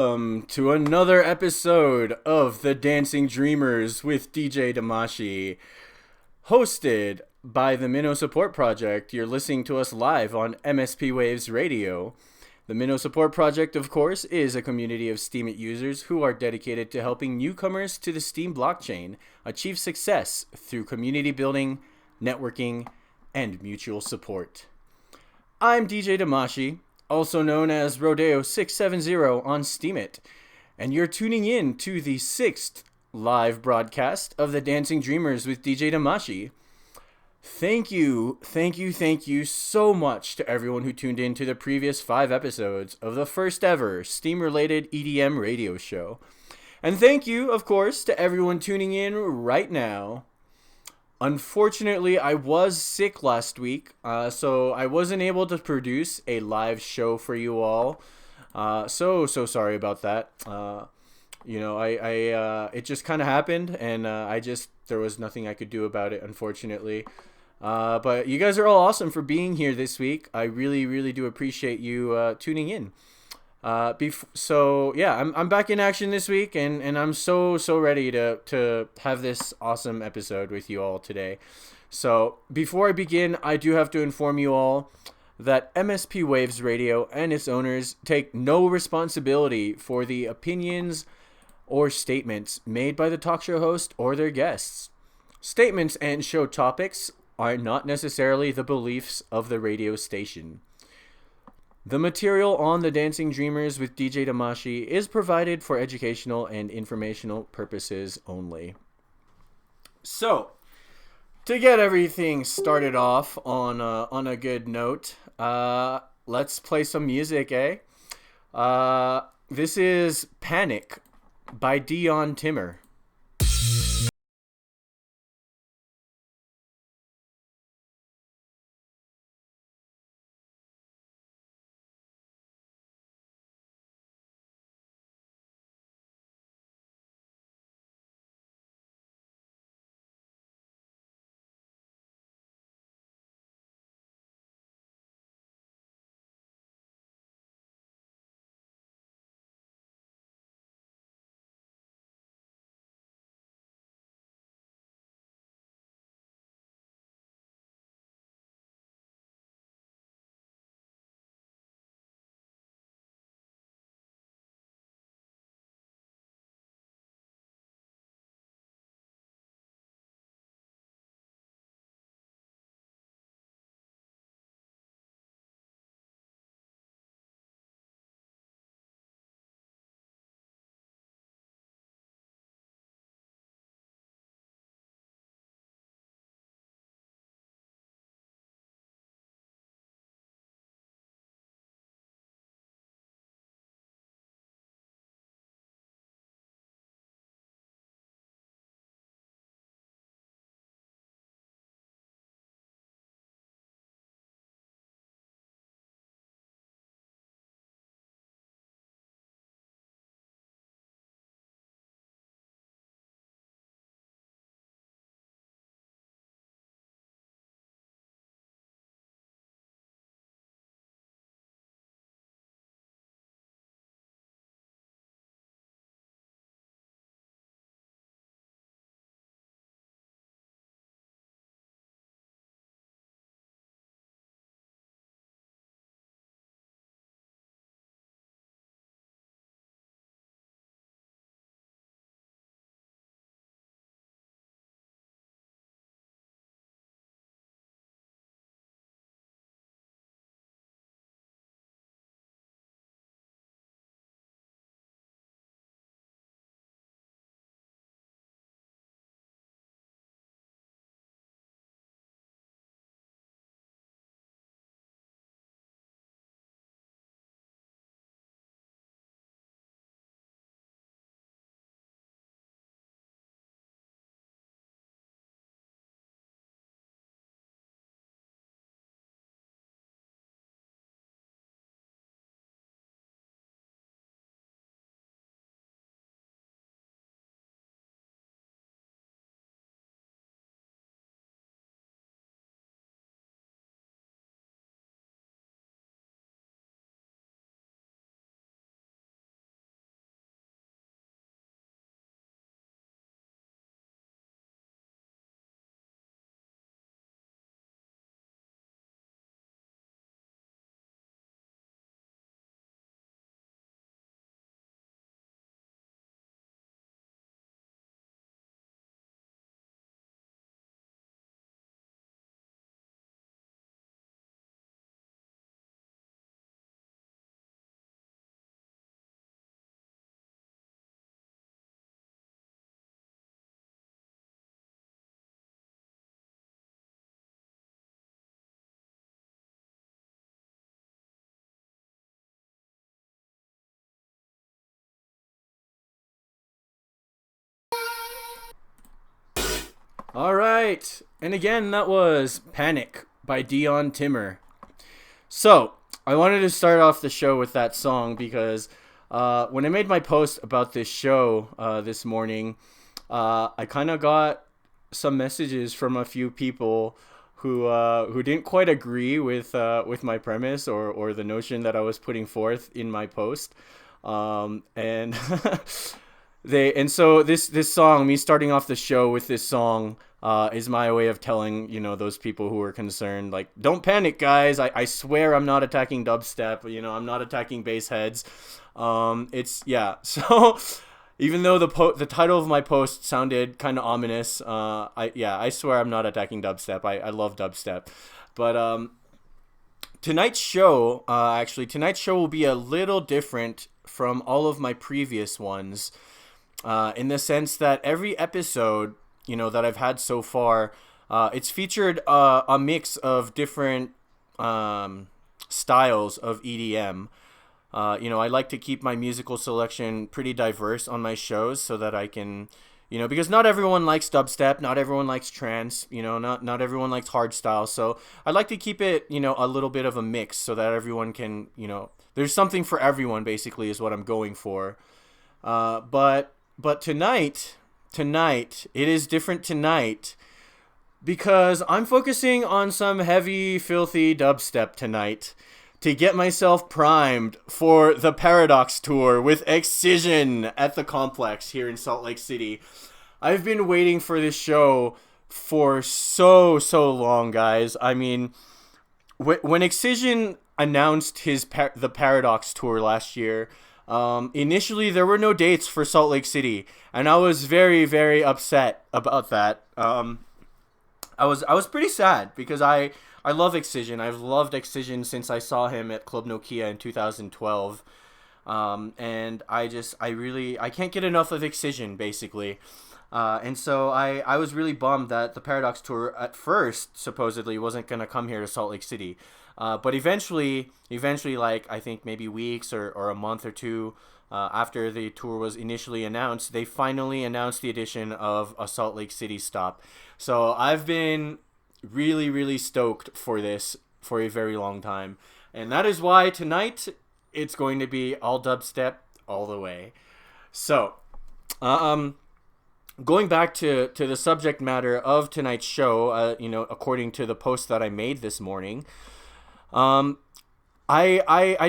To another episode of The Dancing Dreamers with DJ Damashii, hosted by the Minnow Support Project. You're listening to us live on MSP Waves Radio. The Minnow Support Project, of course, is a community of Steemit users who are dedicated to helping newcomers to the Steem blockchain achieve success through community building, networking, and mutual support. I'm DJ Damashii, also known as Rodeo670 on Steemit, and you're tuning in to the 6th live broadcast of the Dancing Dreamers with DJ Damashii. Thank you so much to everyone who tuned in to the previous 5 episodes of the first ever Steem-related EDM radio show. And thank you, of course, to everyone tuning in right now. Unfortunately, I was sick last week, so I wasn't able to produce a live show for you all. So sorry about that. It just kind of happened, and there was nothing I could do about it, unfortunately. But you guys are all awesome for being here this week. I really do appreciate you tuning in. I'm back in action this week, and I'm so ready to have this awesome episode with you all today. So before I begin, I do have to inform you all that MSP Waves Radio and its owners take no responsibility for the opinions or statements made by the talk show host or their guests. Statements and show topics are not necessarily the beliefs of the radio station. The material on the Dancing Dreamers with DJ Damashii is provided for educational and informational purposes only. So, to get everything started off on a good note, let's play some music, eh? This is Panic by Dion Timmer. All right. And again, that was Panic by Dion Timmer. So, I wanted to start off the show with that song because when I made my post about this show this morning, I kind of got some messages from a few people who didn't quite agree with my premise or the notion that I was putting forth in my post. And so this song, me starting off the show with this song, is my way of telling those people who are concerned, like, don't panic, guys. I swear I'm not attacking dubstep. I'm not attacking bass heads. It's yeah. So even though the title of my post sounded kind of ominous, I swear I'm not attacking dubstep. I love dubstep, but tonight's show will be a little different from all of my previous ones, in the sense that every episode, that I've had so far, it's featured a mix of different styles of EDM. I like to keep my musical selection pretty diverse on my shows so that I can, because not everyone likes dubstep, not everyone likes trance, not everyone likes hardstyle. So I like to keep it, a little bit of a mix so that everyone can, there's something for everyone, basically, is what I'm going for. But tonight, it is different tonight because I'm focusing on some heavy, filthy dubstep tonight to get myself primed for the Paradox Tour with Excision at the Complex here in Salt Lake City. I've been waiting for this show for so long, guys. I mean, when Excision announced the Paradox Tour last year, initially there were no dates for Salt Lake City, and I was very, very upset about that. I was pretty sad because I love Excision. I've loved Excision since I saw him at Club Nokia in 2012. And I can't get enough of Excision, basically. And so I was really bummed that the Paradox Tour at first supposedly wasn't going to come here to Salt Lake City. But eventually, like, I think maybe weeks or a month or two after the tour was initially announced, they finally announced the addition of a Salt Lake City stop. So I've been really, really stoked for this for a very long time. And that is why tonight it's going to be all dubstep all the way. So, going back to the subject matter of tonight's show, according to the post that I made this morning, I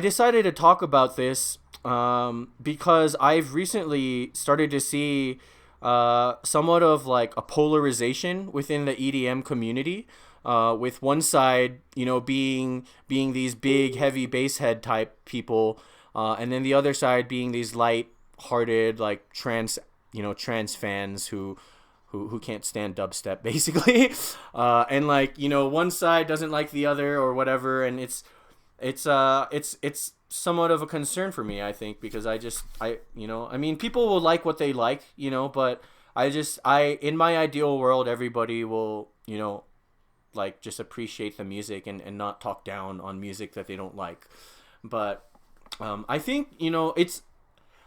decided to talk about this because I've recently started to see somewhat of like a polarization within the EDM community, with one side, being these big, heavy bass head type people, and then the other side being these light-hearted, like trance fans who can't stand dubstep, basically, and like one side doesn't like the other or whatever, and it's somewhat of a concern for me, I think, because I mean, people will like what they like, but in my ideal world, everybody will, like, just appreciate the music and not talk down on music that they don't like. But I think,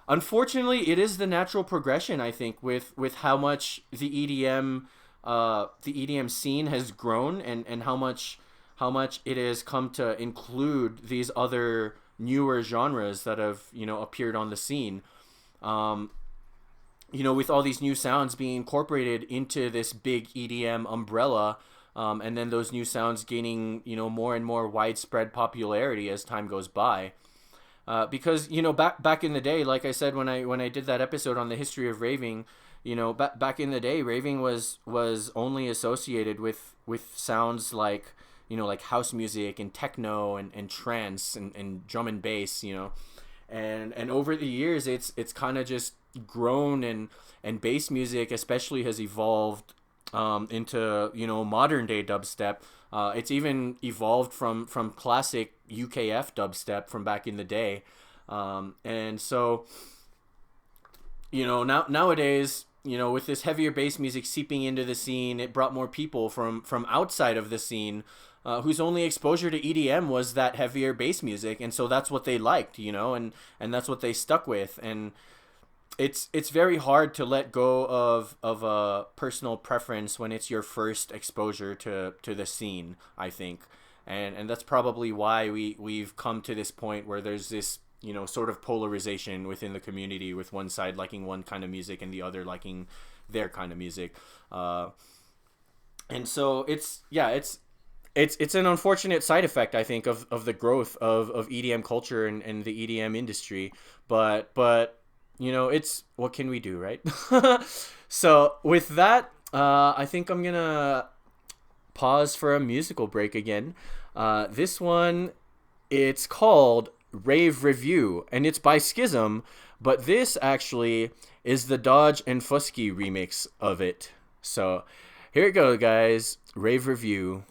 unfortunately, it is the natural progression, I think, with how much the EDM scene has grown, and how much it has come to include these other newer genres that have appeared on the scene, with all these new sounds being incorporated into this big EDM umbrella, and then those new sounds gaining more and more widespread popularity as time goes by, because back in the day, like I said when I did that episode on the history of raving, back in the day, raving was only associated with sounds like like house music and techno and trance and drum and bass, and over the years it's kind of just grown, and bass music especially has evolved into modern day dubstep. It's even evolved from classic UKF dubstep from back in the day, and so nowadays, with this heavier bass music seeping into the scene, it brought more people from outside of the scene, whose only exposure to EDM was that heavier bass music, and so that's what they liked, and that's what they stuck with. And it's very hard to let go of a personal preference when it's your first exposure to the scene, I think. And that's probably why we've come to this point where there's this, sort of polarization within the community, with one side liking one kind of music and the other liking their kind of music. And so it's an unfortunate side effect, I think, of the growth of EDM culture and the EDM industry. But it's, what can we do, right? So with that, I think I'm gonna pause for a musical break again. This one, it's called Rave Review, and it's by Schism, but this actually is the Dodge and Fusky remix of it. So here it goes, guys. Rave Review.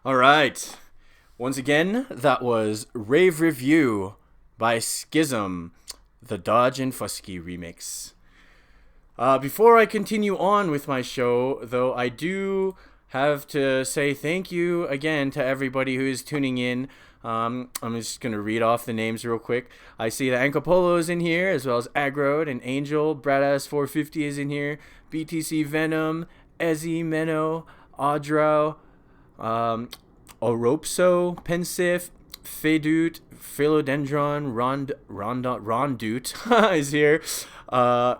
All right. Once again, that was Rave Review by Schism, the Dodge and Fusky remix. Before I continue on with my show, though, I do have to say thank you again to everybody who is tuning in. I'm just going to read off the names real quick. I see that Ancapolo is in here, as well as Agrode and Angel. Bradass450 is in here. BTC Venom, Ezzy, Menno, Audrow, Oropso, Pensif, Fedut, Philodendron, Rondoot is here.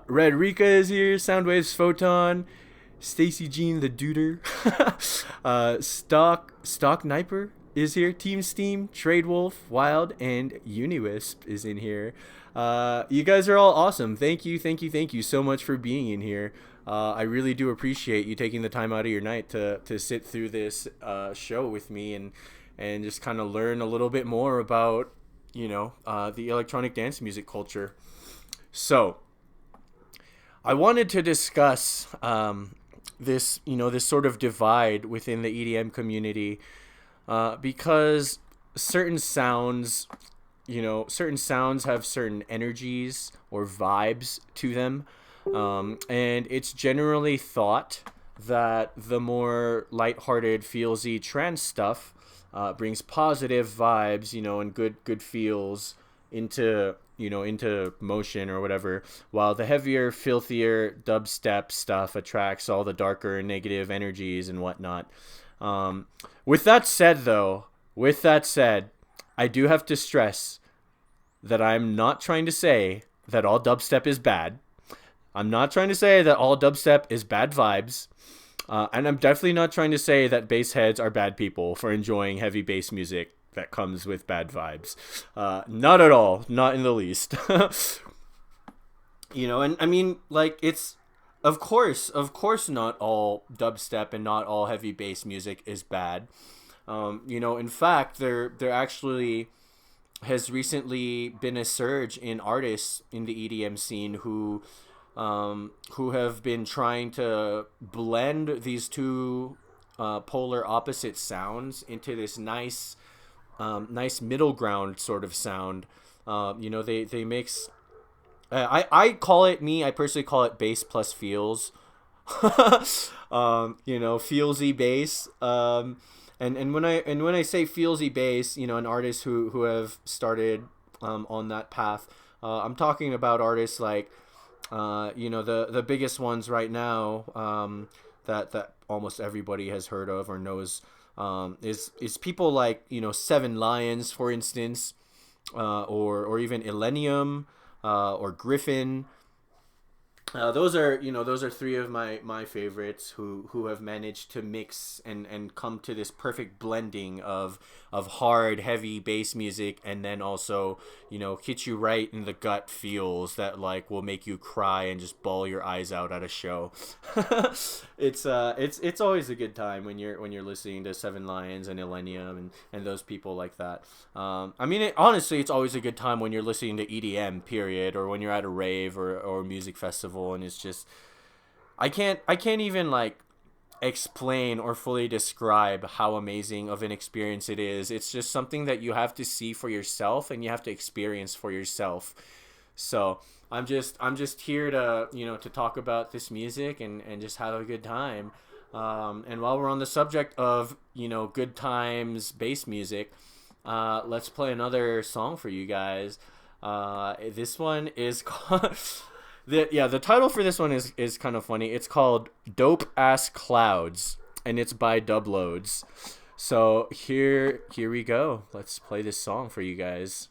Red Rika is here. Soundwaves Photon, Stacy Jean the Duder, Stock Niper is here. Team Steam, Trade Wolf, Wild, and Uniwisp is in here. You guys are all awesome. Thank you so much for being in here. I really do appreciate you taking the time out of your night to sit through this show with me and just kind of learn a little bit more about, the electronic dance music culture. So, I wanted to discuss this sort of divide within the EDM community because certain sounds have certain energies or vibes to them. And it's generally thought that the more lighthearted, feelsy trance stuff brings positive vibes, and good feels into motion or whatever, while the heavier, filthier dubstep stuff attracts all the darker negative energies and whatnot. With that said, I do have to stress that I'm not trying to say that all dubstep is bad. I'm not trying to say that all dubstep is bad vibes. And I'm definitely not trying to say that bass heads are bad people for enjoying heavy bass music that comes with bad vibes. Not at all. Not in the least. And I mean, like, it's, of course not all dubstep and not all heavy bass music is bad. In fact, there actually has recently been a surge in artists in the EDM scene who have been trying to blend these two polar opposite sounds into this nice middle ground sort of sound. They mix. I personally call it bass plus feels. Feelsy bass. And when I say feelsy bass, an artist who have started on that path, I'm talking about artists like the biggest ones right now that almost everybody has heard of or knows is people like Seven Lions, for instance, or even Illenium or Griffin. Those are three of my favorites who have managed to mix and come to this perfect blending of hard, heavy bass music, and then also hit you right in the gut feels that like will make you cry and just bawl your eyes out at a show. It's always a good time when you're listening to Seven Lions and Illenium and those people like that. Honestly, it's always a good time when you're listening to EDM, period, or when you're at a rave or a music festival, and it's just I can't even like explain or fully describe how amazing of an experience it is. It's just something that you have to see for yourself and you have to experience for yourself. So I'm just here to to talk about this music and just have a good time. And while we're on the subject of good times bass music, let's play another song for you guys. This one is called the title for this one is kind of funny. It's called Dope Ass Clouds, and it's by Dubloads. So here we go. Let's play this song for you guys.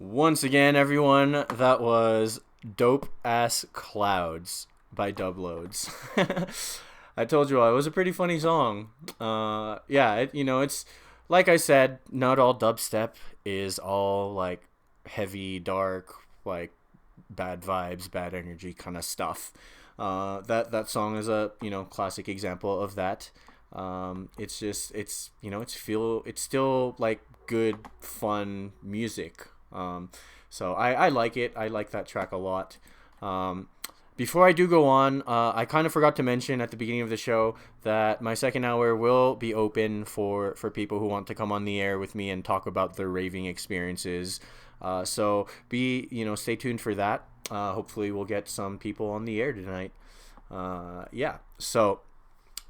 Once again, everyone, that was Dope Ass Clouds by Dubloads. I told you all, it was a pretty funny song. It's like I said, not all dubstep is all like heavy, dark, like bad vibes, bad energy kind of stuff. That song is a classic example of that. It's still like good, fun music. So I like it. I like that track a lot. Before I do go on, I kind of forgot to mention at the beginning of the show that my second hour will be open for people who want to come on the air with me and talk about their raving experiences. So stay tuned for that. Hopefully we'll get some people on the air tonight. So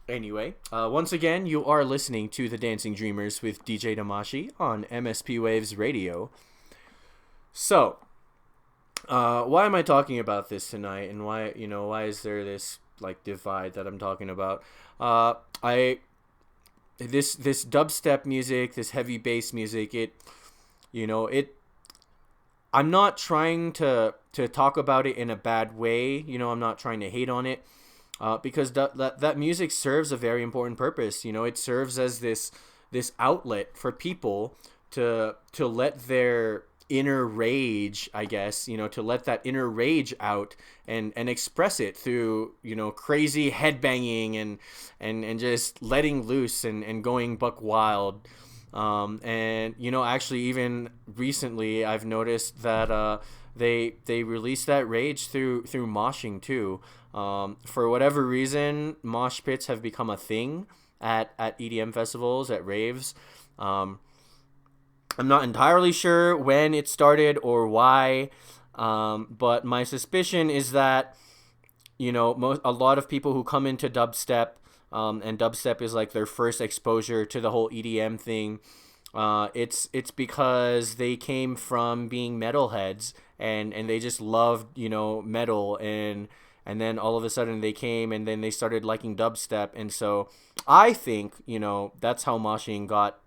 anyway, once again, you are listening to The Dancing Dreamers with DJ Damashii on MSP Waves Radio. So, why am I talking about this tonight, and why is there this like divide that I'm talking about? This dubstep music, this heavy bass music, I'm not trying to talk about it in a bad way. I'm not trying to hate on it, because that music serves a very important purpose. It serves as this outlet for people to let their inner rage, I guess, to let that inner rage out and express it through, crazy headbanging and just letting loose and going buck wild. Actually even recently I've noticed that they released that rage through moshing too. For whatever reason, mosh pits have become a thing at EDM festivals, at raves. I'm not entirely sure when it started or why, but my suspicion is that, a lot of people who come into dubstep, and dubstep is like their first exposure to the whole EDM thing. It's because they came from being metalheads and they just loved, metal, and then all of a sudden they came and then they started liking dubstep. And so I think, that's how moshing got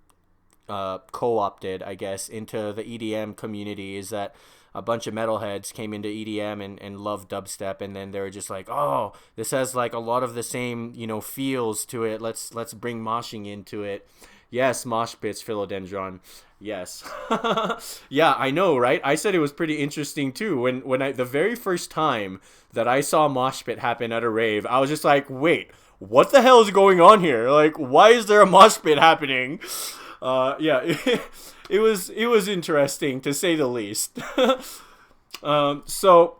co-opted, I guess, into the EDM community, is that a bunch of metalheads came into EDM and loved dubstep, and then they were just like, oh, this has like a lot of the same, feels to it. Let's bring moshing into it. Yes, mosh pits, philodendron. Yes. Yeah, I know, right? I said it was pretty interesting too. When the very first time that I saw mosh pit happen at a rave, I was just like, wait, what the hell is going on here? Like, why is there a mosh pit happening? It was interesting, to say the least. So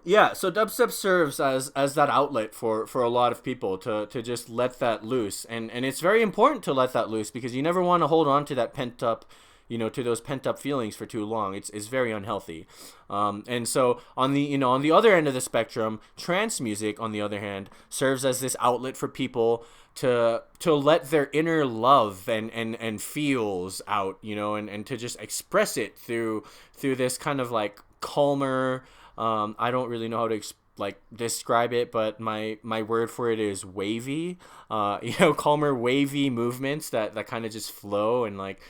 dubstep serves as that outlet for a lot of people to just let that loose, and it's very important to let that loose, because you never want to hold on to that pent up, to those pent up feelings for too long. It's very unhealthy. And so on the other end of the spectrum, trance music, on the other hand, serves as this outlet for people to let their inner love and feels out, and to just express it through this kind of like calmer, I don't really know how to describe it, but my word for it is wavy, calmer, wavy movements that kind of just flow. And like,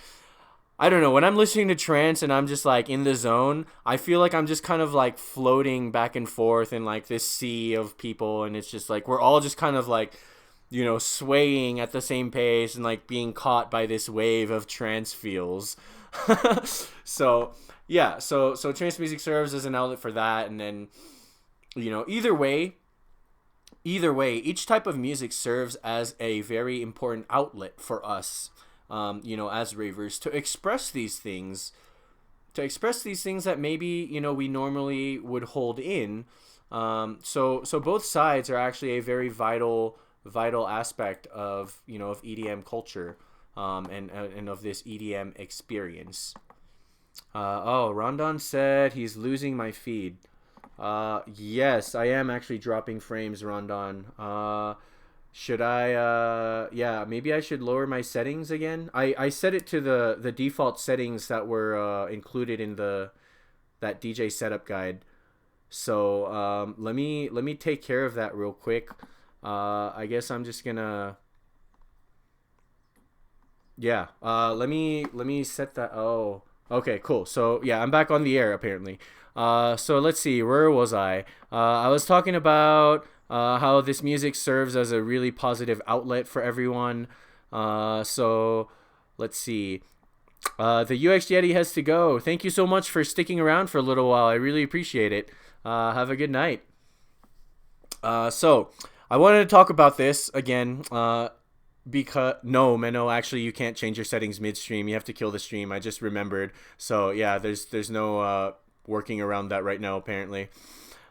I don't know, when I'm listening to trance and I'm just like in the zone, I feel like I'm just kind of like floating back and forth in like this sea of people, and it's just like we're all just kind of like, swaying at the same pace and like being caught by this wave of trance feels. So trance music serves as an outlet for that. And then, either way, each type of music serves as a very important outlet for us, as ravers, to express these things that maybe, we normally would hold in. So both sides are actually a very vital aspect of EDM culture, and of this EDM experience. Rondon said he's losing my feed. Yes, I am actually dropping frames, Rondon. Should I maybe I should lower my settings again. I set it to the default settings that were included in that DJ setup guide. So let me take care of that real quick. I guess I'm just gonna let me set that. Oh, Okay, cool. So yeah, I'm back on the air apparently. So let's see, where was I? I was talking about how this music serves as a really positive outlet for everyone. So let's see. The UX Yeti has to go. Thank you so much for sticking around for a little while. I really appreciate it. Have a good night. So I wanted to talk about this again. Because no, man, no, actually, you can't change your settings midstream. You have to kill the stream. I just remembered. So yeah, there's no working around that right now apparently.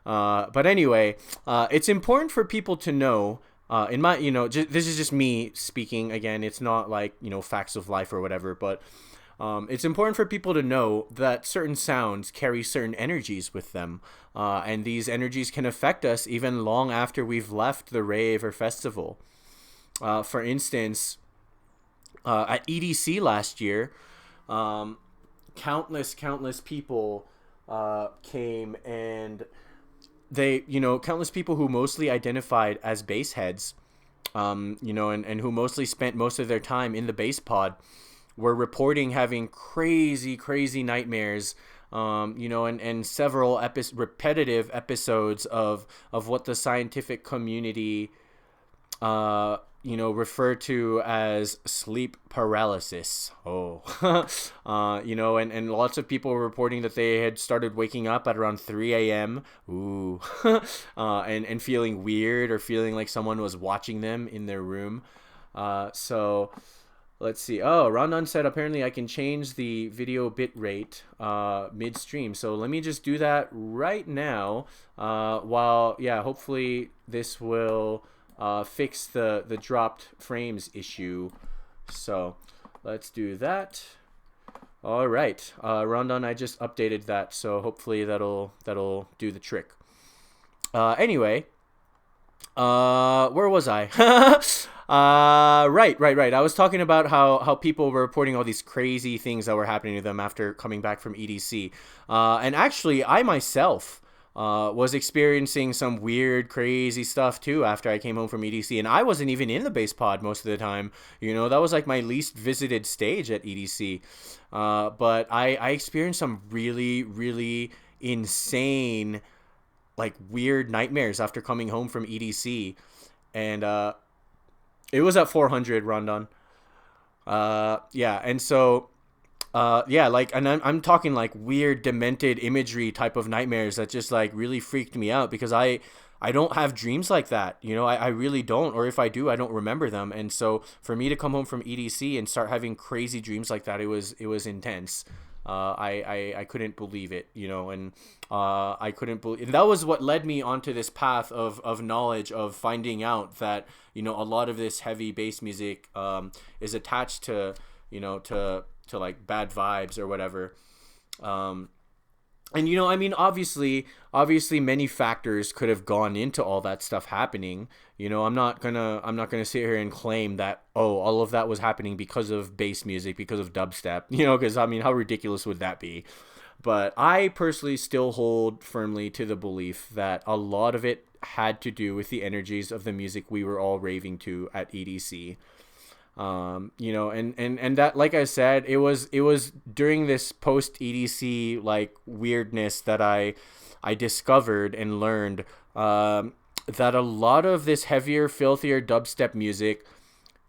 But anyway, it's important for people to know. In my, this is just me speaking again. It's not like facts of life or whatever. But it's important for people to know that certain sounds carry certain energies with them, and these energies can affect us even long after we've left the rave or festival. For instance, at EDC last year, um, countless people came, and countless people who mostly identified as bass heads, and who mostly spent most of their time in the bass pod, were reporting having crazy nightmares. And several repetitive episodes of what the scientific community refer to as sleep paralysis. Oh, and lots of people were reporting that they had started waking up at around 3 a.m. Ooh, and feeling weird or feeling like someone was watching them in their room. So let's see. Oh, Rondon said apparently I can change the video bit rate midstream. So let me just do that right now. Hopefully this will fix the dropped frames issue. So let's do that. All right, Rondon, I just updated that, so hopefully that'll do the trick. Anyway, where was I? Right. I was talking about how people were reporting all these crazy things that were happening to them after coming back from EDC. And actually, I myself was experiencing some weird, crazy stuff too after I came home from EDC. And I wasn't even in the bass pod most of the time. That was like my least visited stage at EDC. But I experienced some really insane, like weird nightmares after coming home from EDC. And it was at 400, Rondon. Yeah, and so and I'm talking like weird demented imagery type of nightmares that just like really freaked me out, because I don't have dreams like that. I really don't, or if I do, I don't remember them. And so for me to come home from EDC and start having crazy dreams like that, it was intense. I couldn't believe it, and I couldn't believe, and that was what led me onto this path of knowledge, of finding out that a lot of this heavy bass music is attached to to like bad vibes or whatever. And I mean, obviously many factors could have gone into all that stuff happening. I'm not gonna sit here and claim that, oh, all of that was happening because of bass music, because of dubstep, because I mean, how ridiculous would that be? But I personally still hold firmly to the belief that a lot of it had to do with the energies of the music we were all raving to at EDC. And that, like I said, it was during this post EDC like weirdness that I discovered and learned that a lot of this heavier, filthier dubstep music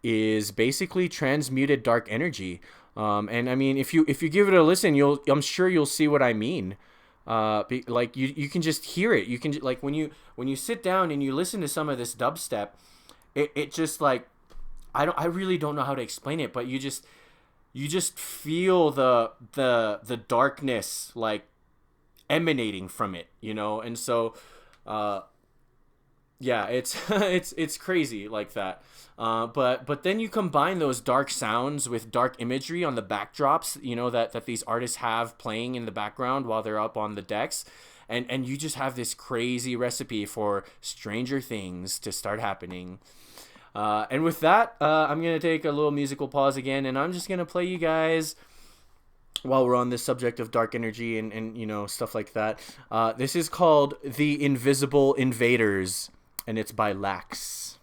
is basically transmuted dark energy. And I mean, if you give it a listen, I'm sure you'll see what I mean. Like you can just hear it. You can, like, when you sit down and you listen to some of this dubstep, it just like, I really don't know how to explain it, but you just feel the darkness like emanating from it, and so yeah, it's it's crazy like that. But then you combine those dark sounds with dark imagery on the backdrops, that these artists have playing in the background while they're up on the decks, and you just have this crazy recipe for stranger things to start happening. And with that, I'm going to take a little musical pause again, and I'm just going to play you guys, while we're on this subject of dark energy and stuff like that. This is called The Invisible Invaders, and it's by Lax.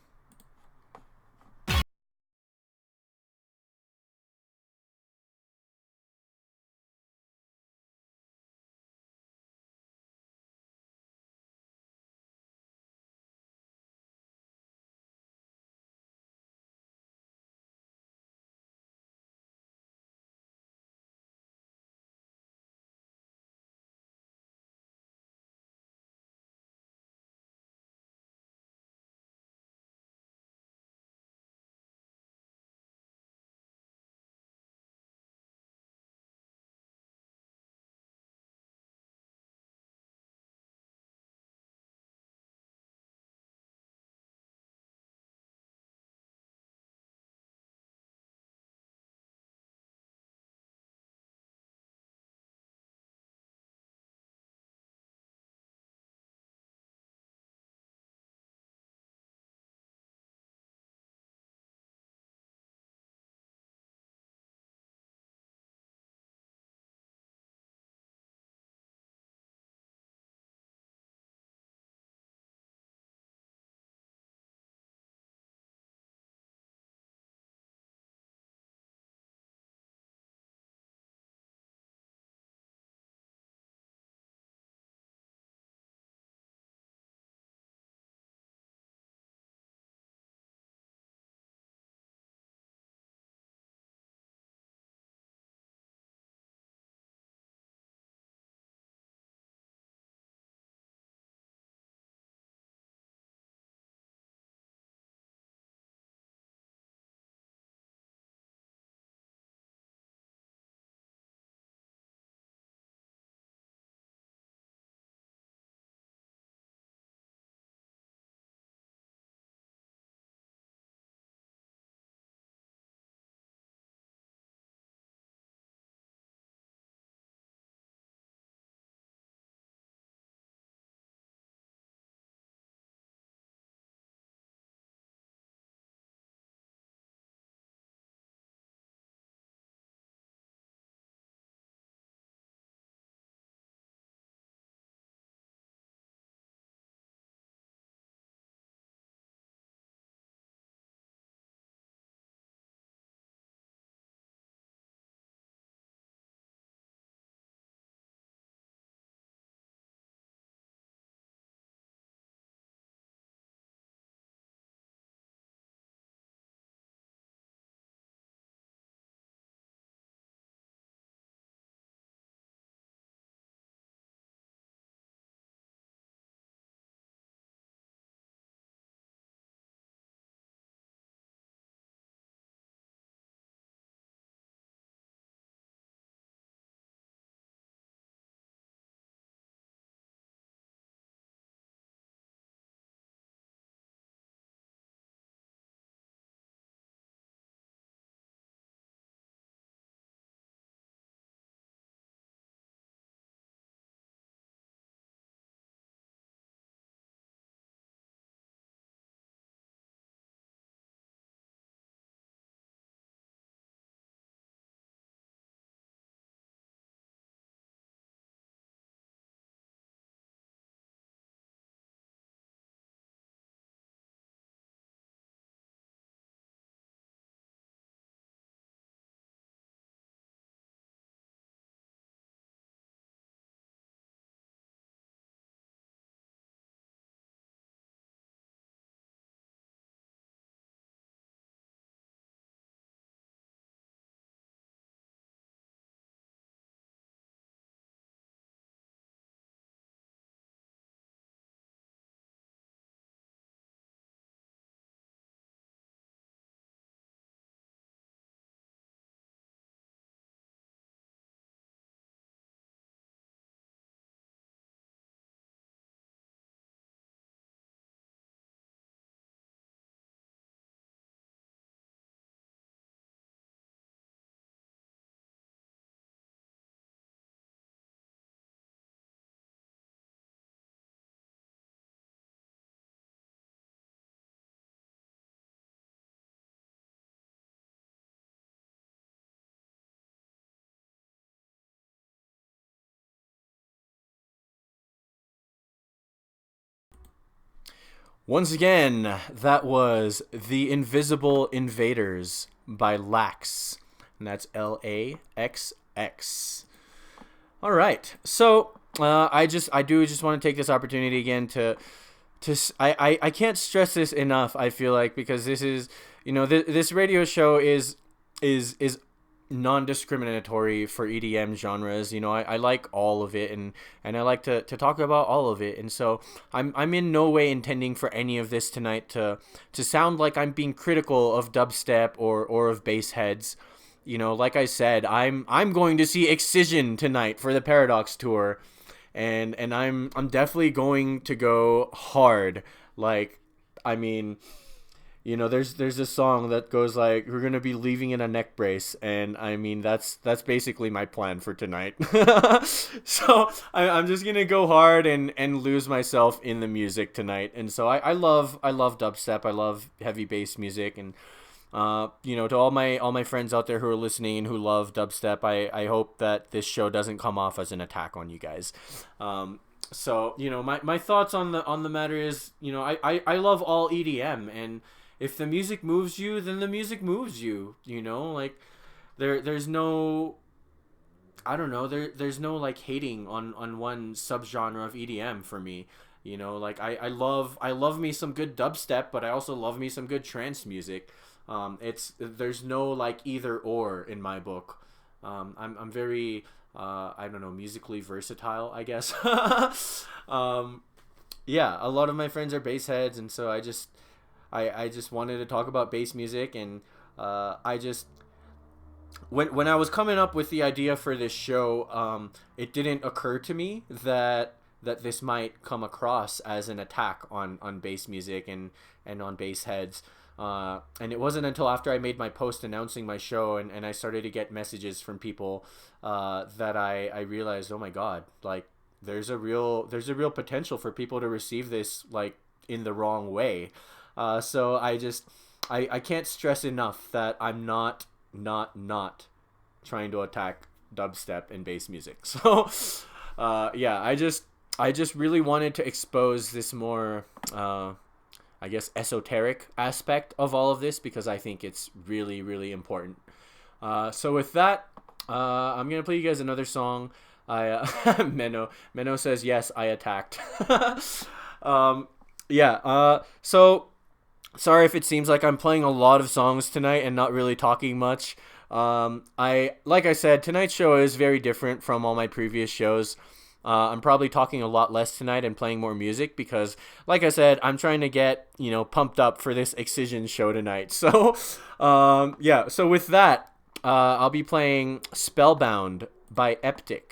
Once again, that was The Invisible Invaders by Lax. And that's Laxx. All right. So, I do just want to take this opportunity again I can't stress this enough, I feel like, because this is, this radio show is non-discriminatory for EDM genres. I like all of it, and I like to talk about all of it. And so I'm in no way intending for any of this tonight to sound like I'm being critical of dubstep or of bass heads. Like I said, I'm going to see Excision tonight for the Paradox Tour, and I'm definitely going to go hard. Like, I mean, there's this song that goes like, "We're gonna be leaving in a neck brace," and I mean that's basically my plan for tonight. So I'm just gonna go hard and lose myself in the music tonight. And so I love dubstep. I love heavy bass music, and to all my friends out there who are listening and who love dubstep, I hope that this show doesn't come off as an attack on you guys. So my thoughts on the matter is, I love all EDM, and if the music moves you, then the music moves you. Like there's no, I don't know, there's no like hating on one subgenre of EDM for me. Like I love me some good dubstep, but I also love me some good trance music. There's no like either or in my book. I'm very I don't know, musically versatile, I guess. um, yeah, a lot of my friends are bass heads, and so I just wanted to talk about bass music. And I just when I was coming up with the idea for this show, it didn't occur to me that this might come across as an attack on bass music and on bass heads. And it wasn't until after I made my post announcing my show, and I started to get messages from people, that I realized, oh my god, like there's a real potential for people to receive this like in the wrong way. So I can't stress enough that I'm not trying to attack dubstep and bass music. So yeah, I just really wanted to expose this more, I guess, esoteric aspect of all of this, because I think it's really, really important. So with that, I'm gonna play you guys another song. I Menno says yes, I attacked. um, yeah. So sorry if it seems like I'm playing a lot of songs tonight and not really talking much. Like I said, tonight's show is very different from all my previous shows. I'm probably talking a lot less tonight and playing more music because, like I said, I'm trying to get pumped up for this Excision show tonight. So, yeah. So with that, I'll be playing Spellbound by Eptic.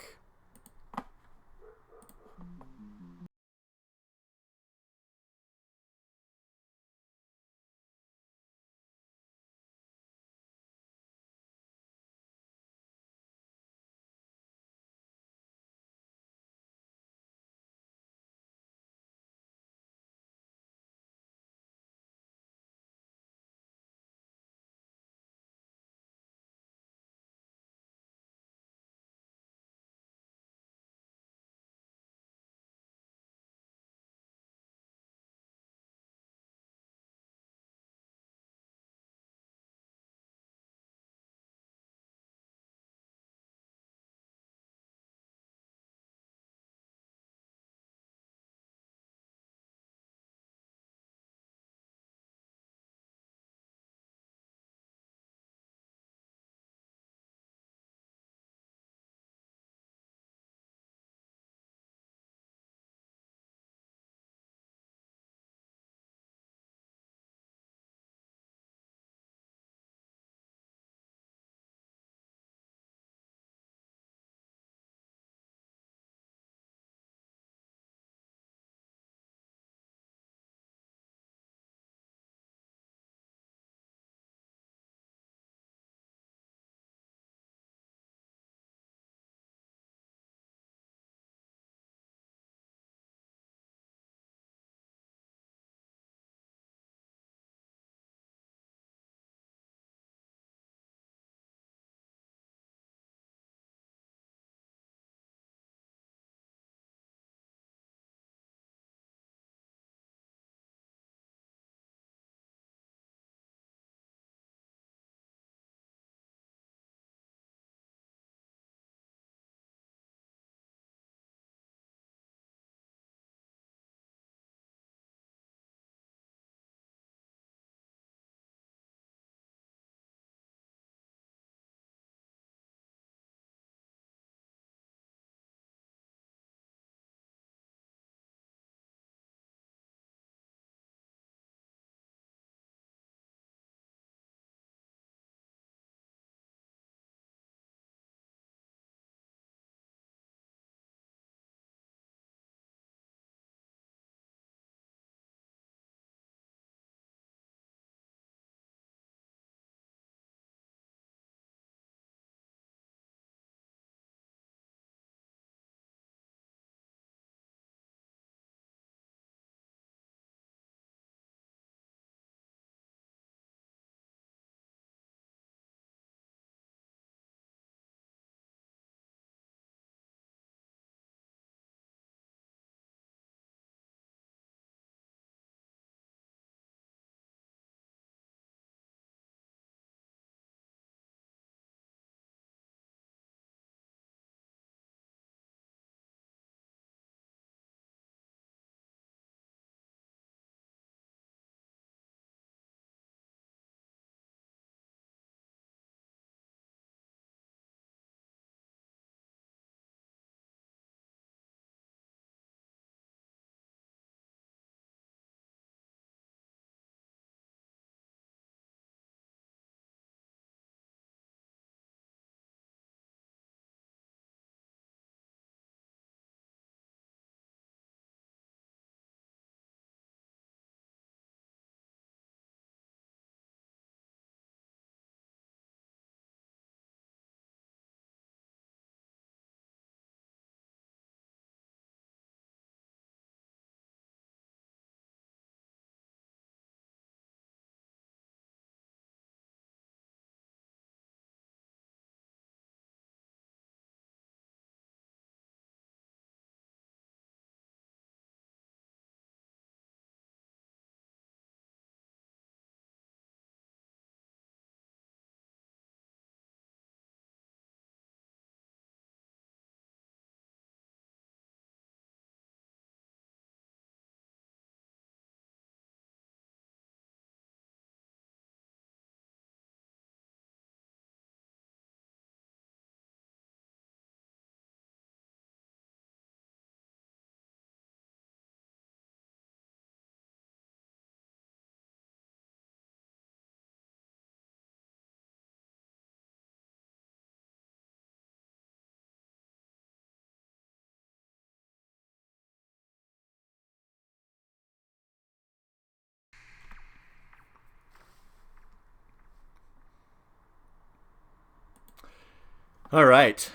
All right.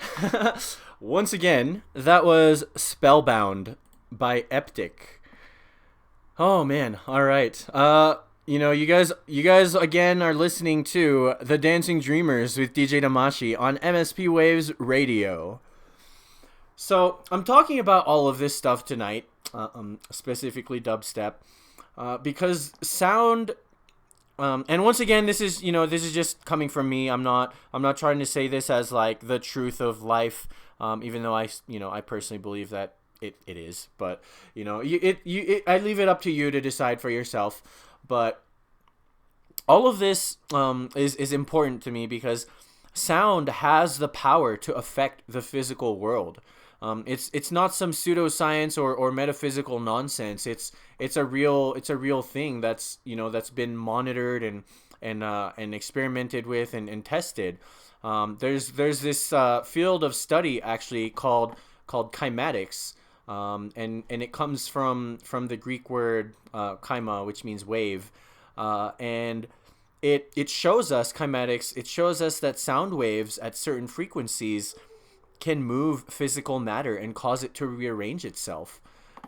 Once again, that was Spellbound by Eptic. Oh man. All right. You guys again are listening to The Dancing Dreamers with DJ Damashii on MSP Waves Radio. So, I'm talking about all of this stuff tonight, specifically dubstep, because sound. And once again, this is just coming from me. I'm not trying to say this as like the truth of life, even though I personally believe that it is. But I leave it up to you to decide for yourself. But all of this is important to me because sound has the power to affect the physical world. It's not some pseudoscience or metaphysical nonsense. It's a real thing that's been monitored and experimented with and tested. There's this field of study actually called kymatics, and it comes from the Greek word kyma, which means wave, and it shows us kymatics. It shows us that sound waves at certain frequencies can move physical matter and cause it to rearrange itself.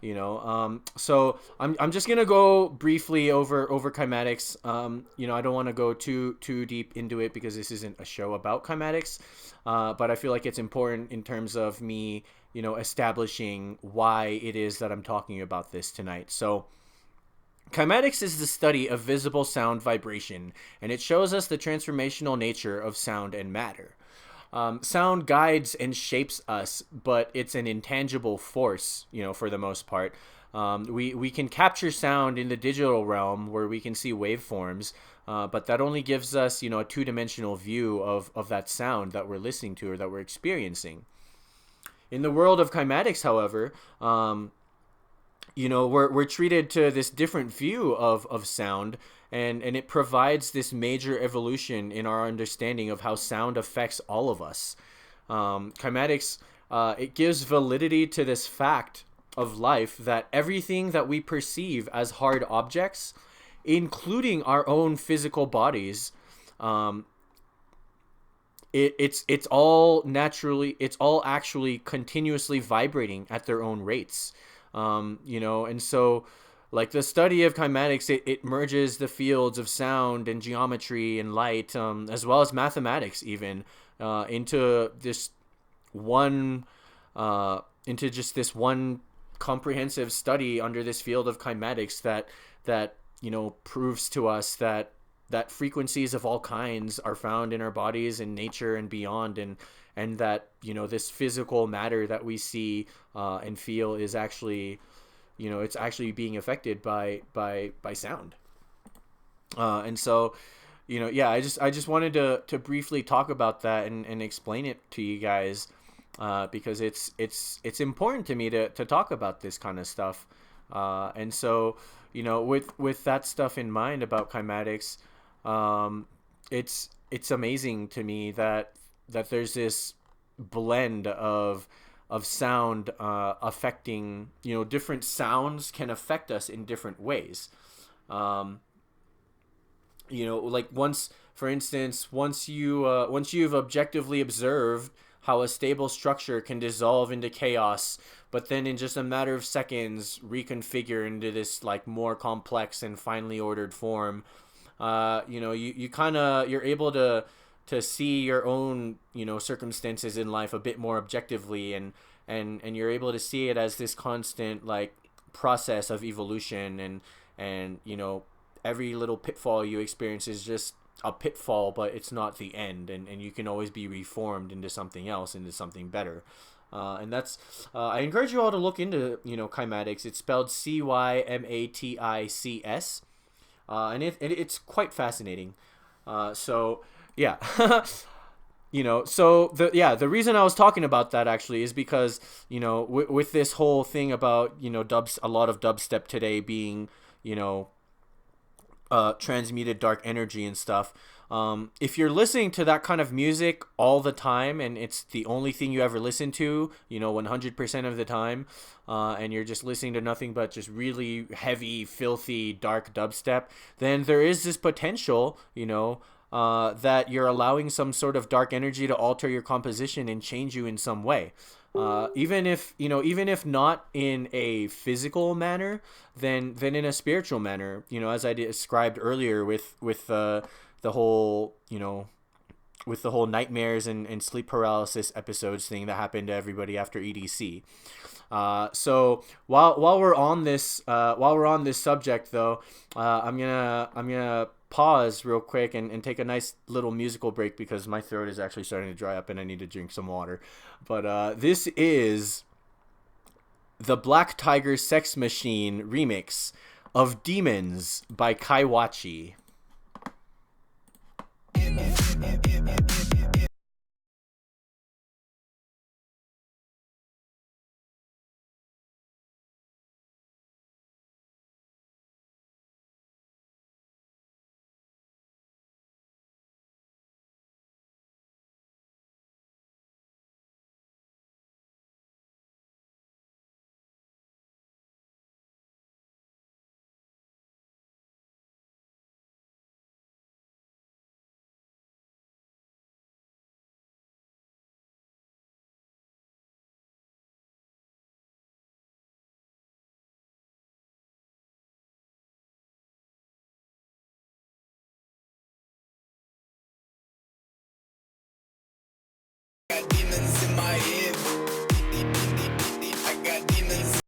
So I'm just gonna go briefly over kymatics. I don't want to go too deep into it because this isn't a show about kymatics, but I feel like it's important in terms of me establishing why it is that I'm talking about this tonight. So kymatics is the study of visible sound vibration, and it shows us the transformational nature of sound and matter. Sound guides and shapes us, but it's an intangible force, for the most part. We can capture sound in the digital realm where we can see waveforms, but that only gives us, a two-dimensional view of that sound that we're listening to or that we're experiencing. In the world of kymatics, however, we're treated to this different view of sound, and it provides this major evolution in our understanding of how sound affects all of us. Kymatics, it gives validity to this fact of life that everything that we perceive as hard objects, including our own physical bodies, it's all actually continuously vibrating at their own rates. And so like the study of kymatics, it merges the fields of sound and geometry and light, as well as mathematics even, into this one comprehensive study under this field of kymatics that proves to us that frequencies of all kinds are found in our bodies and nature and beyond, and that this physical matter that we see and feel is actually it's actually being affected by sound. And so I just wanted to briefly talk about that and explain it to you guys, because it's important to me to talk about this kind of stuff. And so with that stuff in mind about kymatics, it's amazing to me that there's this blend of sound affecting, different sounds can affect us in different ways. Like for instance, once you've objectively observed how a stable structure can dissolve into chaos, but then in just a matter of seconds reconfigure into this like more complex and finely ordered form, you're able to see your own circumstances in life a bit more objectively, and you're able to see it as this constant like process of evolution, and every little pitfall you experience is just a pitfall, but it's not the end, and you can always be reformed into something else, into something better. And that's I encourage you all to look into kymatics. It's spelled Cymatics, and it's quite fascinating. So yeah. So the reason I was talking about that actually is because with this whole thing about a lot of dubstep today being transmuted dark energy and stuff. If you're listening to that kind of music all the time, and it's the only thing you ever listen to, 100% of the time, and you're just listening to nothing but just really heavy, filthy, dark dubstep, then there is this potential, that you're allowing some sort of dark energy to alter your composition and change you in some way. Even if even if not in a physical manner, then in a spiritual manner. As I described earlier with the whole with the whole nightmares and sleep paralysis episodes thing that happened to everybody after EDC. So while we're on this subject though, I'm gonna pause real quick and take a nice little musical break because my throat is actually starting to dry up and I need to drink some water. But this is the Black Tiger Sex Machine remix of Demons by Kaiwachi. Got demons in my head. I got demons.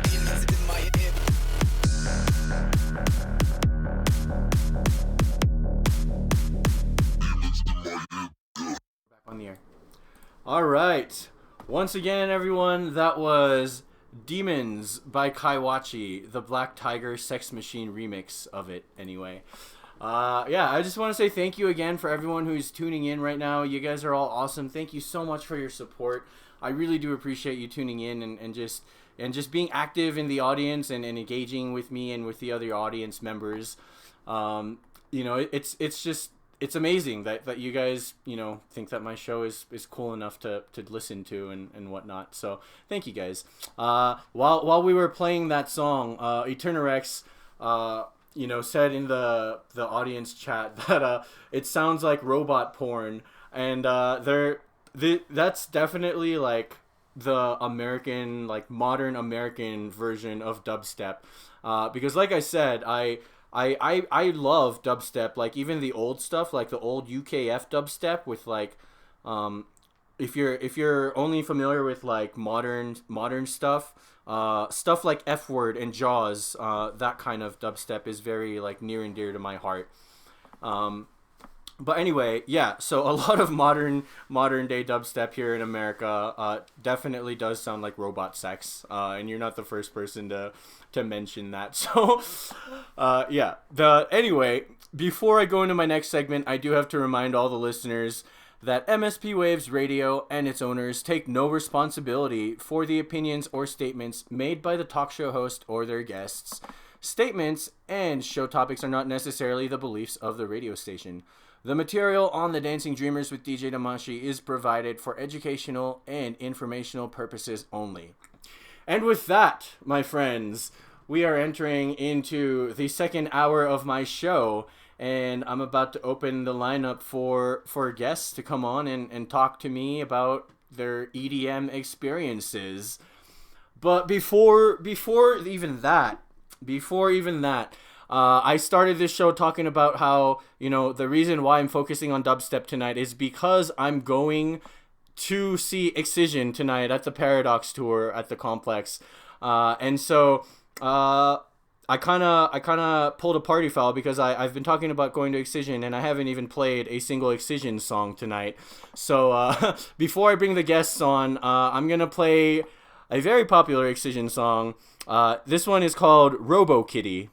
Demons in my head. Back on the air. All right. Once again, everyone, that was Demons by Kaiwachi, the Black Tiger Sex Machine remix of it, anyway. Yeah, I just want to say thank you again for everyone who's tuning in right now. You guys are all awesome. Thank you so much for your support. I really do appreciate you tuning in and just being active in the audience and engaging with me and with the other audience members. It's just it's amazing that you guys think that my show is cool enough to listen to and whatnot. So thank you guys. While we were playing that song, Eternarex said in the audience chat that it sounds like robot porn, and that's definitely like the American, like modern American version of dubstep, because like I said, I love dubstep, like even the old stuff, like the old UKF dubstep with like if you're only familiar with like modern stuff, stuff like F Word and Jaws, that kind of dubstep is very like near and dear to my heart. But anyway, yeah. So a lot of modern day dubstep here in America definitely does sound like robot sex, and you're not the first person to mention that. So yeah. The anyway, before I go into my next segment, I do have to remind all the listeners that MSP Waves Radio and its owners take no responsibility for the opinions or statements made by the talk show host or their guests. Statements and show topics are not necessarily the beliefs of the radio station. The material on the Dancing Dreamers with DJ Damashii is provided for educational and informational purposes only. And with that, my friends, we are entering into the second hour of my show, and I'm about to open the lineup for guests to come on and talk to me about their EDM experiences. But before even that, I started this show talking about how, the reason why I'm focusing on dubstep tonight is because I'm going to see Excision tonight at the Paradox Tour at the Complex. And so I kind of pulled a party foul because I've been talking about going to Excision and I haven't even played a single Excision song tonight. So before I bring the guests on, I'm going to play a very popular Excision song. This one is called Robo Kitty.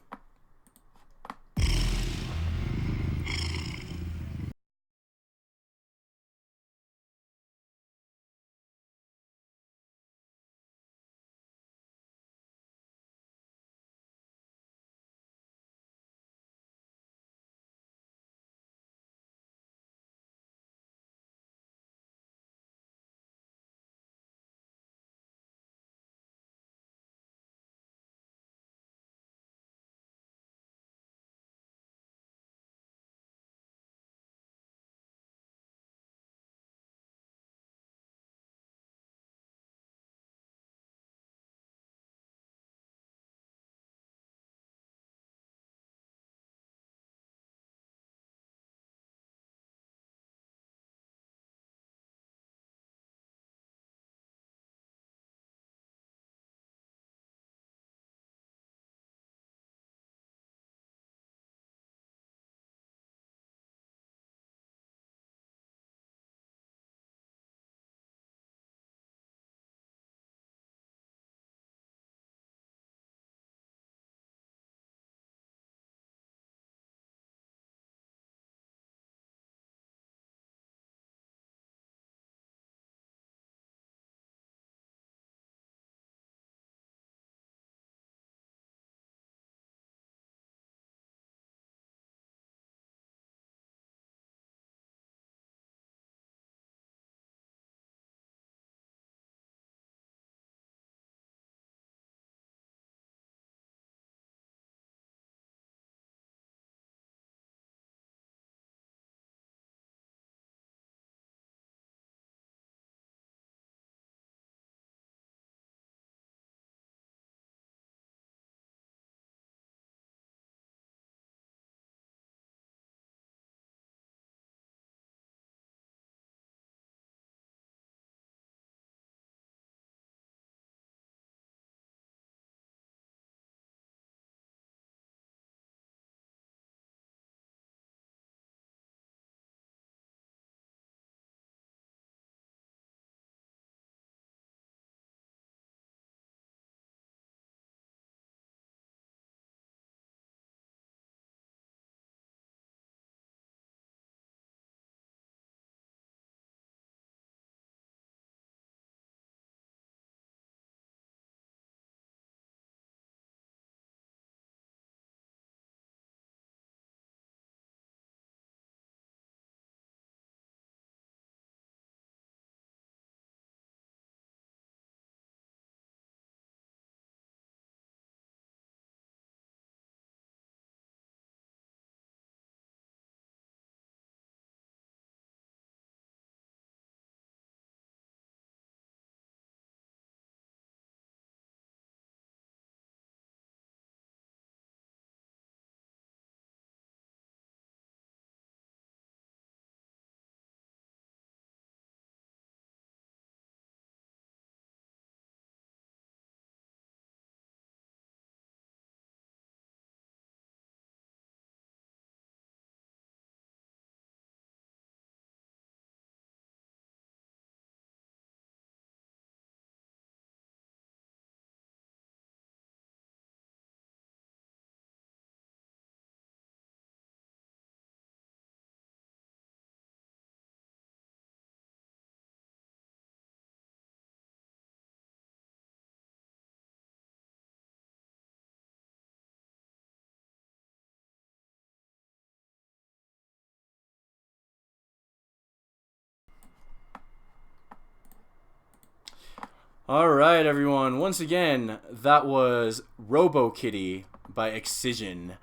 All right, everyone. Once again, that was Robo Kitty by Excision.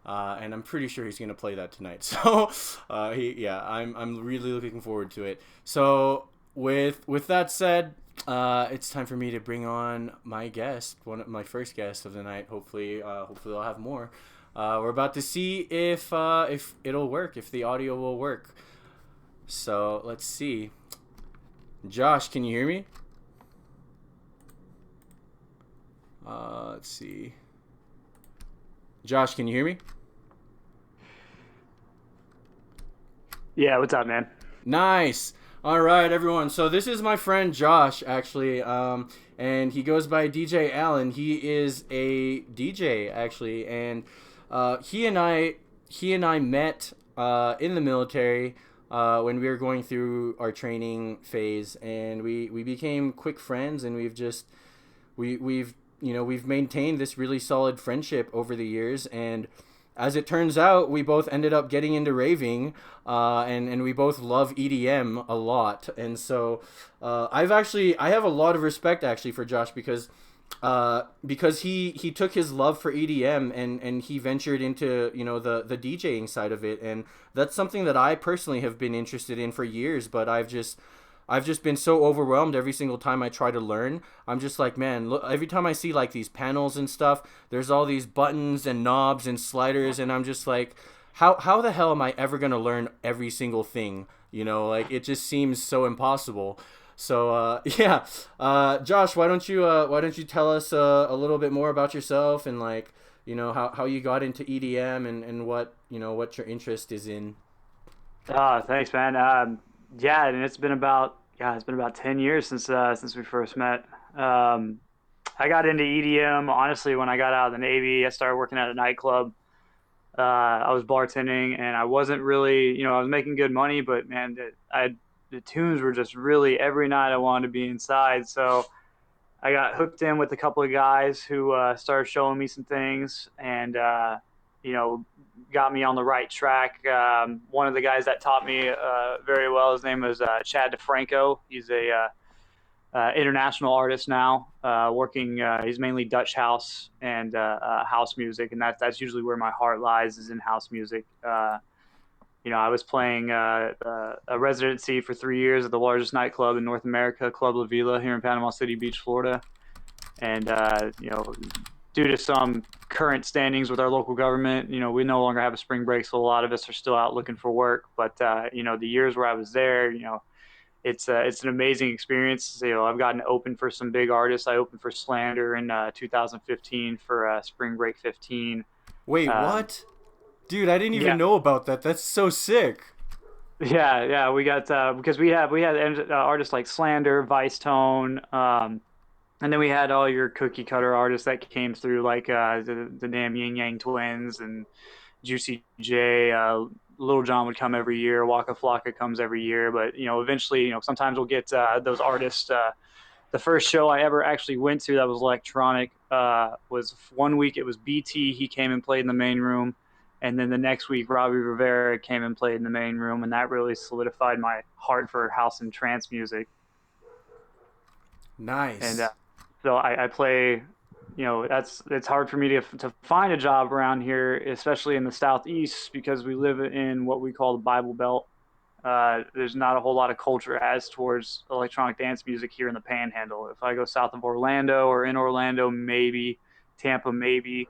And I'm pretty sure he's gonna play that tonight. So, I'm really looking forward to it. So, with that said, it's time for me to bring on my guest, one of my first guests of the night. Hopefully I'll have more. We're about to see if it'll work, if the audio will work. So let's see. Josh, can you hear me? Let's see. Josh, can you hear me? Yeah, what's up, man? Nice. All right, everyone. So this is my friend Josh, actually, and he goes by DJ Allyn. He is a DJ, actually, and he and I met in the military when we were going through our training phase, and we became quick friends, and we've maintained this really solid friendship over the years. And as it turns out, we both ended up getting into raving, and we both love EDM a lot. And so I have a lot of respect actually for Josh because he took his love for EDM and he ventured into the DJing side of it, and that's something that I personally have been interested in for years, but I've just been so overwhelmed every single time I try to learn. I'm just like, man, look, every time I see like these panels and stuff, there's all these buttons and knobs and sliders, and I'm just like, how the hell am I ever going to learn every single thing? Like it just seems so impossible. So yeah, Josh, why don't you tell us a little bit more about yourself and like, how you got into EDM and what your interest is in. Thanks, man. Yeah, and it's been about 10 years since we first met. Um, I got into EDM honestly when I got out of the Navy. I started working at a nightclub. I was bartending, and I wasn't really, I was making good money, but man, the tunes were just really every night I wanted to be inside. So I got hooked in with a couple of guys who started showing me some things, and you know, got me on the right track. One of the guys that taught me very well, his name was Chad DeFranco. He's a international artist now, working. He's mainly Dutch house and house music, and that's usually where my heart lies, is in house music. I was playing a residency for 3 years at the largest nightclub in North America, Club La Vila, here in Panama City Beach, Florida. And due to some current standings with our local government, we no longer have a spring break, so a lot of us are still out looking for work. But the years where I was there, it's an amazing experience. I've gotten open for some big artists. I opened for Slander in 2015 for Spring Break 15. Wait, Um, what? Dude, I didn't even yeah, know about that. That's so sick. yeah. We got because we had artists like Slander, Vice Tone, and then we had all your cookie cutter artists that came through, like the damn Yin Yang Twins and Juicy J. Little John would come every year. Waka Flocka comes every year. But eventually, sometimes we'll get those artists. The first show I ever actually went to that was electronic was one week. It was BT. He came and played in the main room, and then the next week Robbie Rivera came and played in the main room, and that really solidified my heart for house and trance music. And Nice. so I play. That's it's hard for me to find a job around here, especially in the southeast, because we live in what we call the Bible Belt. There's not a whole lot of culture as towards electronic dance music here in the Panhandle. If I go south of Orlando or in Orlando, maybe Tampa, maybe.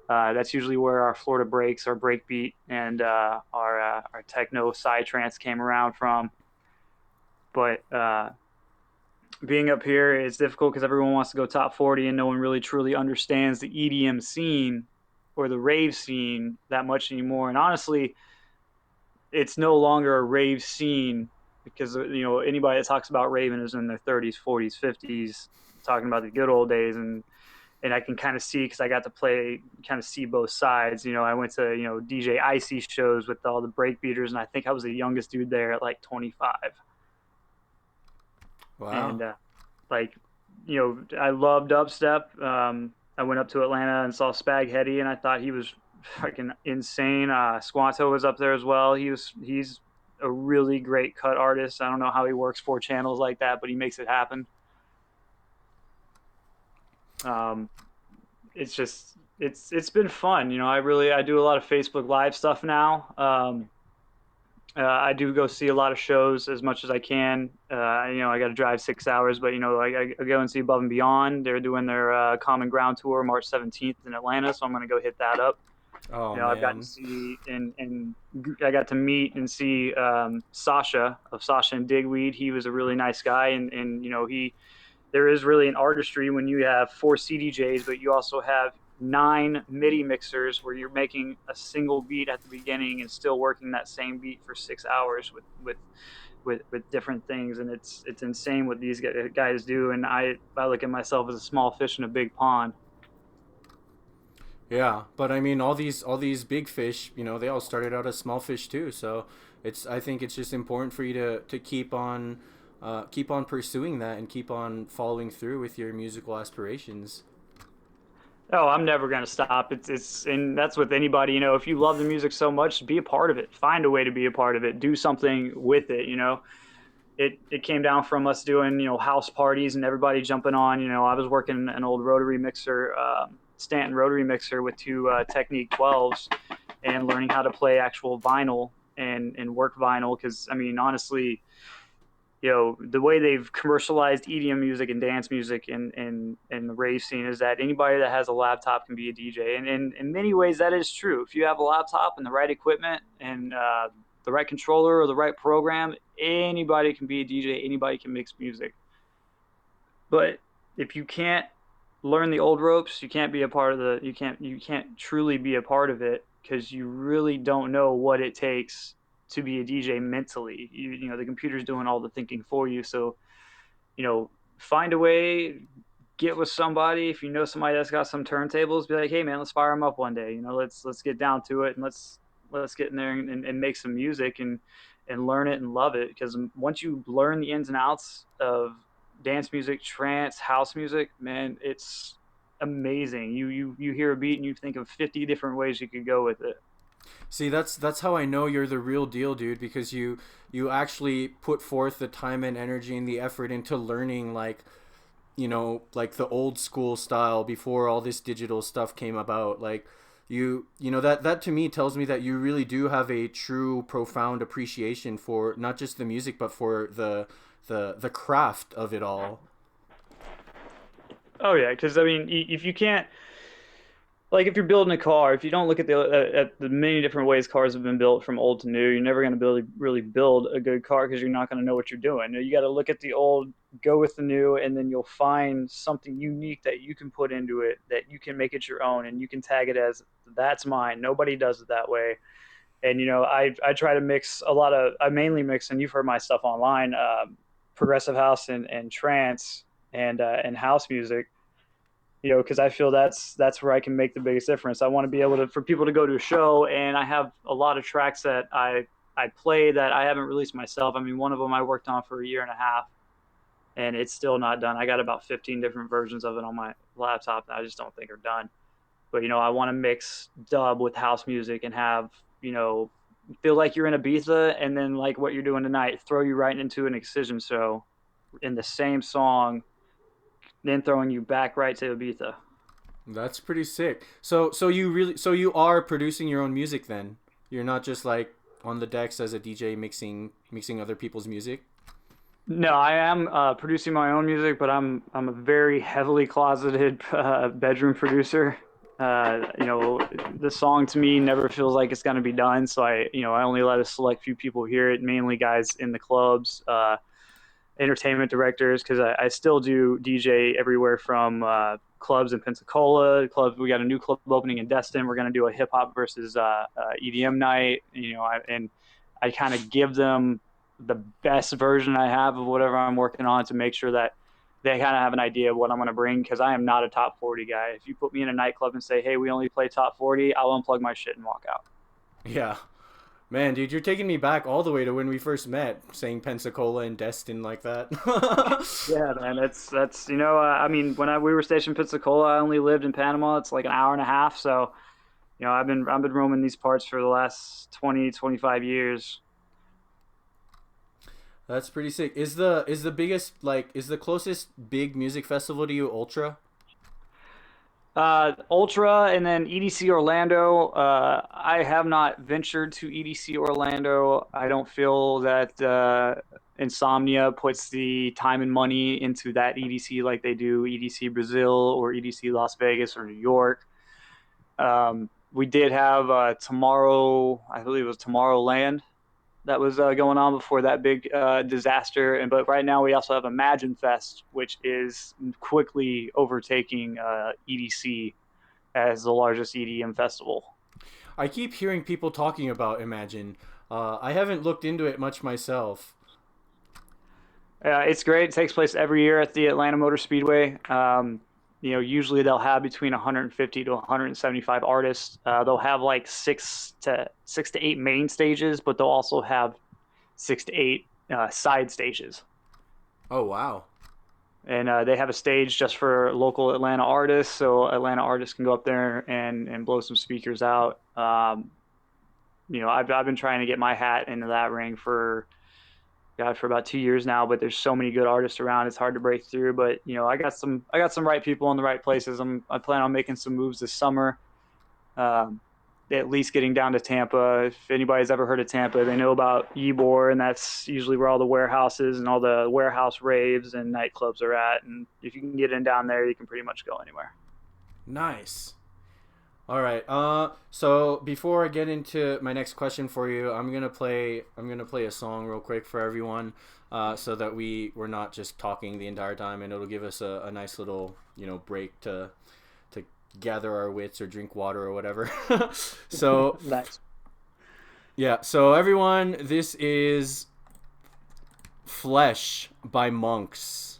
That's usually where our Florida breaks, our breakbeat, and our techno psytrance came around from. But being up here is difficult because everyone wants to go top 40, and no one really truly understands the EDM scene or the rave scene that much anymore. And honestly, it's no longer a rave scene because anybody that talks about raving is in their 30s, 40s, 50s, talking about the good old days. And I can kind of see, because I got to play, kind of see both sides. I went to DJ Icy shows with all the breakbeaters, and I think I was the youngest dude there at like 25. Wow. And like I love dubstep. I went up to Atlanta and saw Spag Hetty, and I thought he was fucking insane. Squanto was up there as well. He's a really great cut artist. I don't know how he works four channels like that, but he makes it happen. Um, it's just it's been fun. I do a lot of Facebook Live stuff now. I do go see a lot of shows as much as I can. I got to drive 6 hours, but I go and see Above and Beyond. They're doing their Common Ground tour March 17th in Atlanta, so I'm going to go hit that up. Oh I've gotten to man. see and I got to meet and see Sasha of Sasha and Digweed. He was a really nice guy, and he there is really an artistry when you have four CDJs, but you also have nine MIDI mixers where you're making a single beat at the beginning and still working that same beat for 6 hours with different things, and it's insane what these guys do. And I look at myself as a small fish in a big pond. Yeah, but I mean, all these big fish, they all started out as small fish too. So I think it's just important for you to keep on pursuing that and keep on following through with your musical aspirations. Oh, I'm never gonna stop. And that's with anybody. If you love the music so much, be a part of it. Find a way to be a part of it. Do something with it. It came down from us doing house parties and everybody jumping on. I was working an old rotary mixer, Stanton rotary mixer with two Technique 12s, and learning how to play actual vinyl and work vinyl. Because I mean, honestly, the way they've commercialized EDM music and dance music in the rave scene is that anybody that has a laptop can be a DJ. And in many ways, that is true. If you have a laptop and the right equipment and the right controller or the right program, anybody can be a DJ. Anybody can mix music. But if you can't learn the old ropes, you can't be a part of you can't truly be a part of it because you really don't know what it takes to be a DJ mentally. The computer's doing all the thinking for you. So, find a way, get with somebody. If you know somebody that's got some turntables, be like, hey man, let's fire them up one day. Let's get down to it, and let's get in there and make some music and learn it and love it. Because once you learn the ins and outs of dance music, trance, house music, man, it's amazing. You hear a beat and you think of 50 different ways you could go with it. See, that's how I know you're the real deal, dude, because you actually put forth the time and energy and the effort into learning like the old school style before all this digital stuff came about. Like that to me tells me that you really do have a true profound appreciation for not just the music but for the craft of it all. Oh yeah, because I mean, if you can't, like, if you're building a car, if you don't look at the many different ways cars have been built from old to new, you're never going to really build a good car because you're not going to know what you're doing. You got to look at the old, go with the new, and then you'll find something unique that you can put into it, that you can make it your own, and you can tag it as that's mine. Nobody does it that way. And I try to mix I mainly mix, and you've heard my stuff online, progressive house and trance and house music, because I feel that's where I can make the biggest difference. I want to be able to for people to go to a show, and I have a lot of tracks that I play that I haven't released myself. I mean, one of them I worked on for a year and a half, and it's still not done. I got about 15 different versions of it on my laptop that I just don't think are done. But I want to mix dub with house music and have feel like you're in Ibiza, and then like what you're doing tonight, throw you right into an Excision show in the same song, then throwing you back right to Ibiza. That's pretty sick. So you are producing your own music then. You're not just like on the decks as a DJ mixing other people's music. No, I am producing my own music, but I'm a very heavily closeted bedroom producer. The song to me never feels like it's gonna be done, so I only let a select few people hear it, mainly guys in the clubs, entertainment directors, because I still do DJ everywhere from clubs in Pensacola, clubs. We got a new club opening in Destin. We're gonna do a hip hop versus EDM night. And I kind of give them the best version I have of whatever I'm working on to make sure that they kind of have an idea of what I'm going to bring, because I am not a top 40 guy. If you put me in a nightclub and say, hey, we only play top 40, I'll unplug my shit and walk out. Yeah. Man, dude, you're taking me back all the way to when we first met, saying Pensacola and Destin like that. Yeah, man, that's I mean, we were stationed in Pensacola, I only lived in Panama. It's like an hour and a half, so I've been roaming these parts for the last 20-25 years. That's pretty sick. Is the closest big music festival to you Ultra? Ultra and then EDC Orlando. I have not ventured to EDC Orlando. I don't feel that Insomnia puts the time and money into that EDC like they do EDC Brazil or EDC Las Vegas or New York. We did have Tomorrow, I believe it was Tomorrowland that was going on before that big disaster. But right now we also have Imagine Fest, which is quickly overtaking EDC as the largest EDM festival. I keep hearing people talking about Imagine. I haven't looked into it much myself. It's great. It takes place every year at the Atlanta Motor Speedway. Usually they'll have between 150 to 175 artists. They'll have like six to eight main stages, but they'll also have 6 to 8 side stages. Oh wow. And they have a stage just for local Atlanta artists, so Atlanta artists can go up there and blow some speakers out. I've been trying to get my hat into that ring for God for about 2 years now, but there's so many good artists around, it's hard to break through. But I got some right people in the right places. I plan on making some moves this summer. Um, at least getting down to Tampa. If anybody's ever heard of Tampa, they know about Ybor, and that's usually where all the warehouses and all the warehouse raves and nightclubs are at. And if you can get in down there, you can pretty much go anywhere. Nice. All right. So before I get into my next question for you, I'm gonna play a song real quick for everyone, so that we're not just talking the entire time, and it'll give us a nice little break to gather our wits or drink water or whatever. So Nice. yeah. So everyone, this is Flesh by Monks.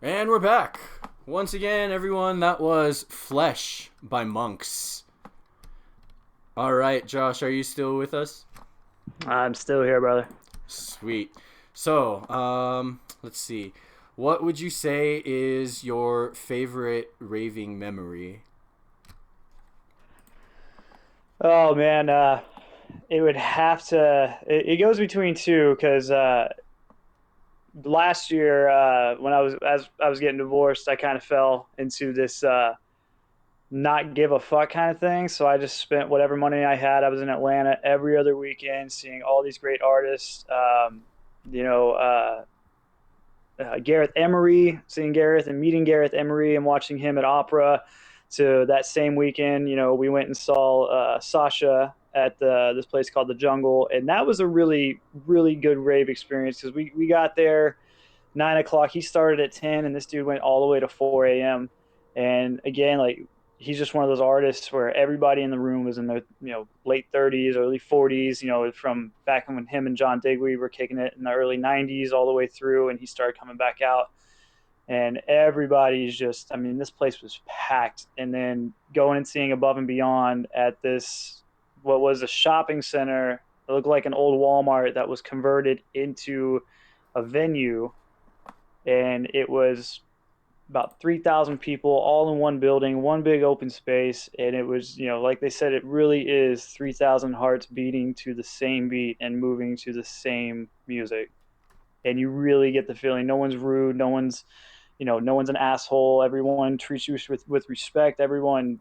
And we're back. Once again, everyone, that was Flesh by Monks. All right, Josh, are you still with us? I'm still here, brother. Sweet. So, let's see. What would you say is your favorite raving memory? Oh man, it would have to. It goes between two because last year when as I was getting divorced, I kind of fell into this not give a fuck kind of thing. So I just spent whatever money I had. I was in Atlanta every other weekend, seeing all these great artists. You know, Gareth Emery, seeing Gareth and meeting Gareth Emery and watching him at opera. So that same weekend, you know, we went and saw Sasha at this place called the Jungle, and that was a really good rave experience because we got there 9 o'clock. He started at 10, and this dude went all the way to 4 a.m. And again, like he's just one of those artists where everybody in the room was in their late 30s, early 40s. You know, from back when him and John Digweed were kicking it in the early 90s all the way through, and he started coming back out. And everybody's just, I mean, this place was packed. And then going and seeing Above and Beyond at this, what was a shopping center, it looked like an old Walmart that was converted into a venue. And it was about 3,000 people all in one building, one big open space. And it was, like they said, it really is 3,000 hearts beating to the same beat and moving to the same music. And you really get the feeling no one's rude, no one's an asshole. Everyone treats you with respect. Everyone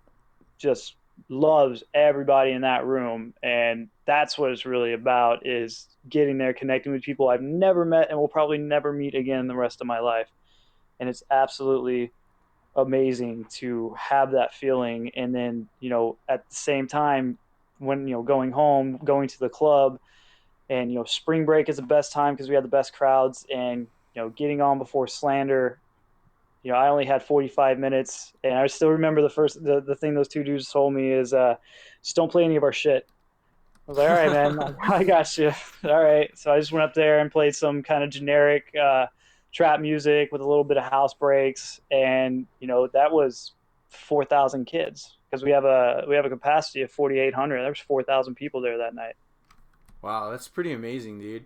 just loves everybody in that room. And that's what it's really about, is getting there, connecting with people I've never met and will probably never meet again the rest of my life. And it's absolutely amazing to have that feeling. And then, at the same time, when, going home, going to the club, and, spring break is the best time because we had the best crowds. And, getting on before Slander, I only had 45 minutes, and I still remember the thing those two dudes told me is, just don't play any of our shit. I was like, all right, man, I got you. All right. So I just went up there and played some kind of generic trap music with a little bit of house breaks. And, that was 4,000 kids because we have a capacity of 4,800. There was 4,000 people there that night. Wow, that's pretty amazing, dude.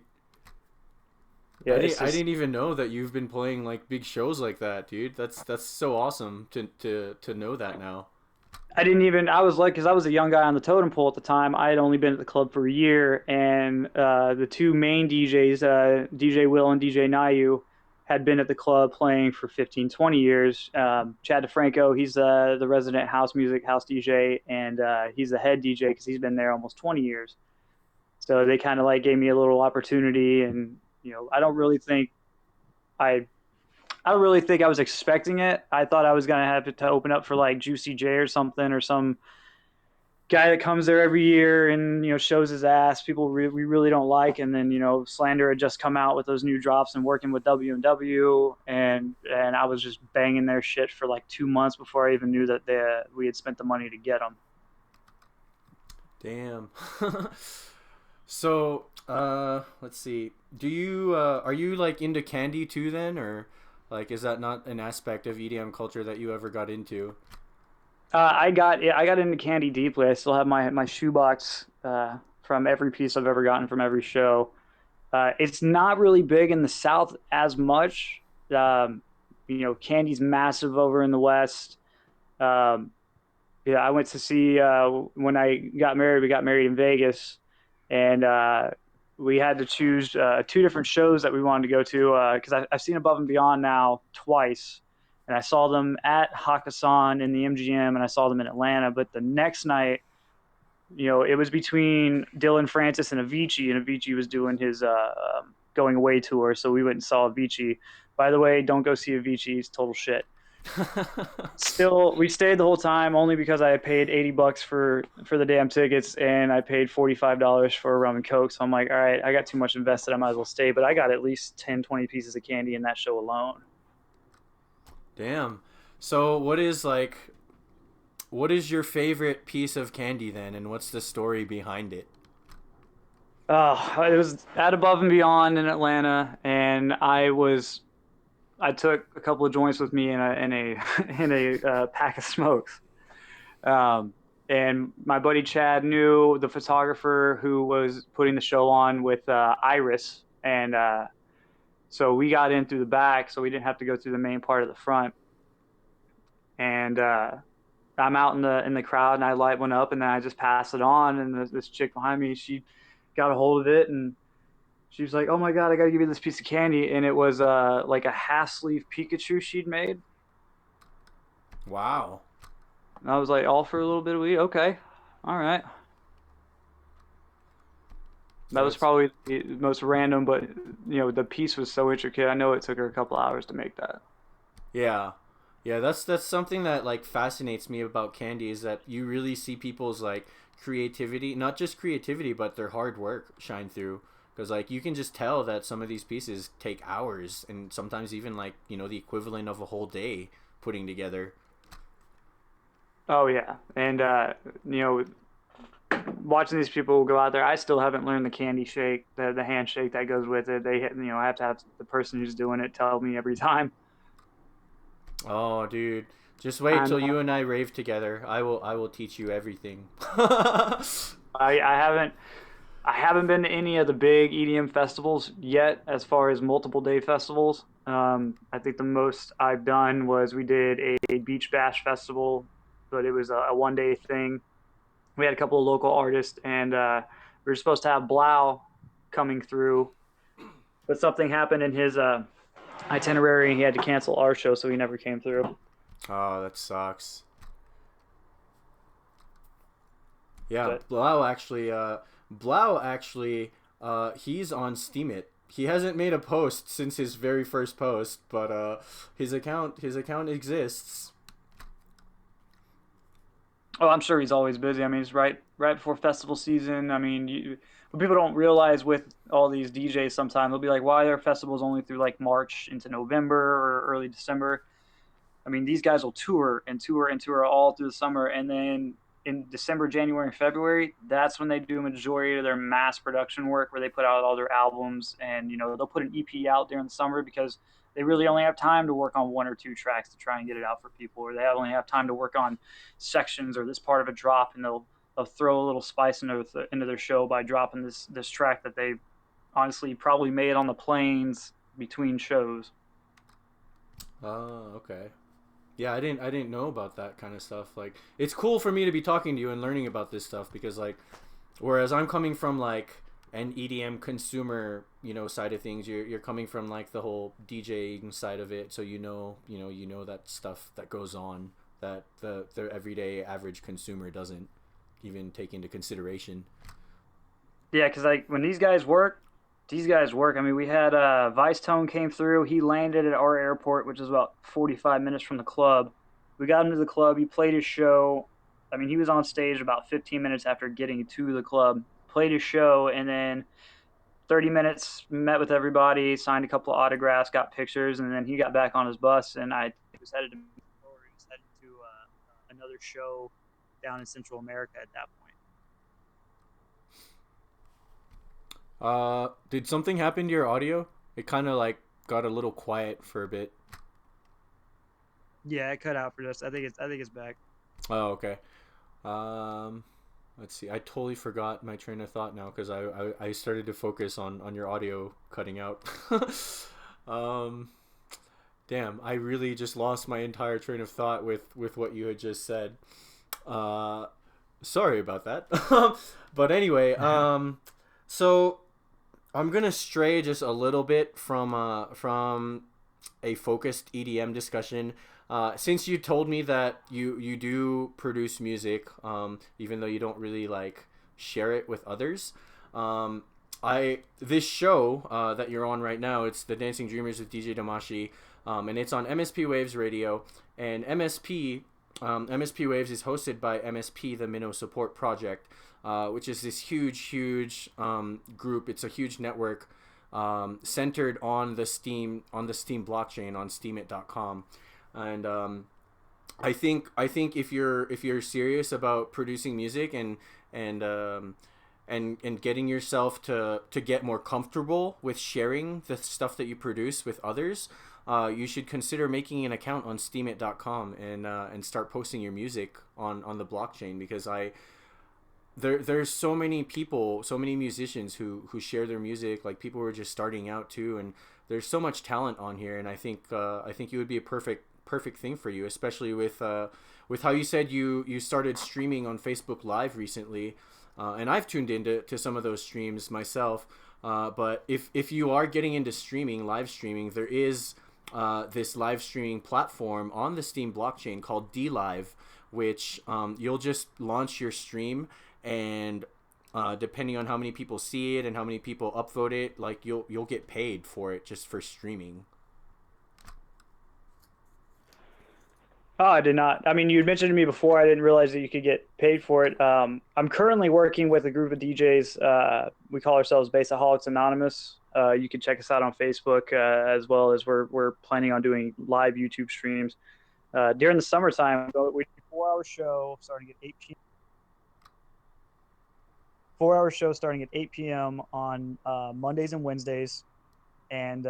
Yeah, I didn't even know that you've been playing like big shows like that, dude. That's so awesome to know that now. I was like, because I was a young guy on the totem pole at the time. I had only been at the club for a year, and the two main DJs, DJ Will and DJ Nayu, had been at the club playing for 15, 20 years. Chad DeFranco, he's the resident house DJ, and he's the head DJ because he's been there almost 20 years. So they kind of like gave me a little opportunity, and I don't really think I I don't really think I was expecting it. I thought I was gonna have to open up for like Juicy J or something, or some guy that comes there every year and shows his ass. We really don't like, and then Slander had just come out with those new drops and working with W and I was just banging their shit for like 2 months before I even knew that we had spent the money to get them. Damn. So, let's see. Do you are you like into candy too then, or like is that not an aspect of EDM culture that you ever got into? I got into candy deeply. I still have my shoebox from every piece I've ever gotten from every show. It's not really big in the South as much. Candy's massive over in the West. Um, yeah, I went to see when I got married. We got married in Vegas, and we had to choose two different shows that we wanted to go to because I've seen Above and Beyond now twice, and I saw them at Hakkasan in the MGM, and I saw them in Atlanta. But the next night, it was between Dylan Francis and Avicii, and Avicii was doing his going away tour, so we went and saw Avicii. By the way, don't go see Avicii; he's total shit. Still, we stayed the whole time only because I had paid $80 for the damn tickets, and I paid $45 for a rum and coke. So I'm like, all right, I got too much invested. I might as well stay. But I got at least 10, 20 pieces of candy in that show alone. Damn. So what is your favorite piece of candy then, and what's the story behind it? Oh, it was at Above and Beyond in Atlanta, and I took a couple of joints with me in a in a pack of smokes. Um, and my buddy Chad knew the photographer who was putting the show on with Iris, and so we got in through the back, so we didn't have to go through the main part of the front. And I'm out in the crowd, and I light one up, and then I just pass it on, and this chick behind me, she got a hold of it, and she was like, "Oh my God, I got to give you this piece of candy," and it was like a half sleeve Pikachu she'd made. Wow. And I was like, "All for a little bit of weed, okay, all right." That was That's probably the most random, but the piece was so intricate. I know it took her a couple hours to make that. Yeah. Yeah, that's something that like fascinates me about candy is that you really see people's like creativity, not just creativity, but their hard work shine through. Because like you can just tell that some of these pieces take hours and sometimes even like the equivalent of a whole day putting together. Oh yeah, and watching these people go out there, I still haven't learned the candy shake, the handshake that goes with it. I have to have the person who's doing it tell me every time. Oh, dude, just wait I till know. you and I rave together. I will teach you everything. I haven't been to any of the big EDM festivals yet, as far as multiple day festivals. I think the most I've done was we did a beach bash festival, but it was a 1 day thing. We had a couple of local artists, and we were supposed to have Blau coming through, but something happened in his itinerary, and he had to cancel our show, so he never came through. Oh, that sucks. Yeah, But Blau actually, he's on Steemit. He hasn't made a post since his very first post, but his account exists. oh, I'm sure he's always busy. I mean, it's right before festival season. I mean, what people don't realize with all these DJs, sometimes they'll be like, "Why are festivals only through like March into November or early December?" I mean, these guys will tour and tour and tour all through the summer, and then in December, January, and February, that's when they do a majority of their mass production work, where they put out all their albums, and they'll put an EP out during the summer because they really only have time to work on one or two tracks to try and get it out for people, or they only have time to work on sections or this part of a drop, and they'll throw a little spice into their show by dropping this track that they honestly probably made on the planes between shows. Oh, okay. Yeah, I didn't know about that kind of stuff. Like, it's cool for me to be talking to you and learning about this stuff because like, whereas I'm coming from like an EDM consumer, side of things, you're coming from like the whole DJing side of it, so you know that stuff that goes on that the everyday average consumer doesn't even take into consideration. Yeah, because like when these guys work. I mean, we had Vice Tone came through. He landed at our airport, which is about 45 minutes from the club. We got him to the club. He played his show. I mean, he was on stage about 15 minutes after getting to the club. Played his show, and then 30 minutes met with everybody, signed a couple of autographs, got pictures, and then he got back on his bus. And I was headed to or he was headed to another show down in Central America at that point. Did something happen to your audio? It kind of like got a little quiet for a bit. Yeah, it cut out for this. I think it's back. Oh, okay. Um, let's see. I totally forgot my train of thought now because I started to focus on your audio cutting out. um, damn, I really just lost my entire train of thought with what you had just said. Uh, Sorry about that. But anyway, so I'm gonna stray just a little bit from a focused EDM discussion. Since you told me that you do produce music, even though you don't really like share it with others, I this show that you're on right now, it's the Dancing Dreamers with DJ Damashii, and it's on MSP Waves Radio, and MSP Waves is hosted by MSP, the Minnow Support Project, which is this huge group. It's a huge network centered on the Steem blockchain on Steemit.com, and I think if you're serious about producing music and and getting yourself to get more comfortable with sharing the stuff that you produce with others, you should consider making an account on Steemit.com and start posting your music on the blockchain, because there's so many people, so many musicians who share their music, like people who are just starting out too, and there's so much talent on here, and I think it would be a perfect thing for you, especially with how you said you started streaming on Facebook Live recently, and I've tuned into some of those streams myself. But if you are getting into live streaming, there is this live streaming platform on the Steem blockchain called DLive, which you'll just launch your stream, and depending on how many people see it and how many people upvote it, like you'll get paid for it just for streaming. Oh, I did not. I mean, you had mentioned to me before. I didn't realize that you could get paid for it. I'm currently working with a group of DJs. We call ourselves Bassaholics Anonymous. You can check us out on Facebook, as well as we're planning on doing live YouTube streams during the summertime. We do a 4-hour show starting at 8 p.m. 4-hour show starting at 8 p.m. on Mondays and Wednesdays, and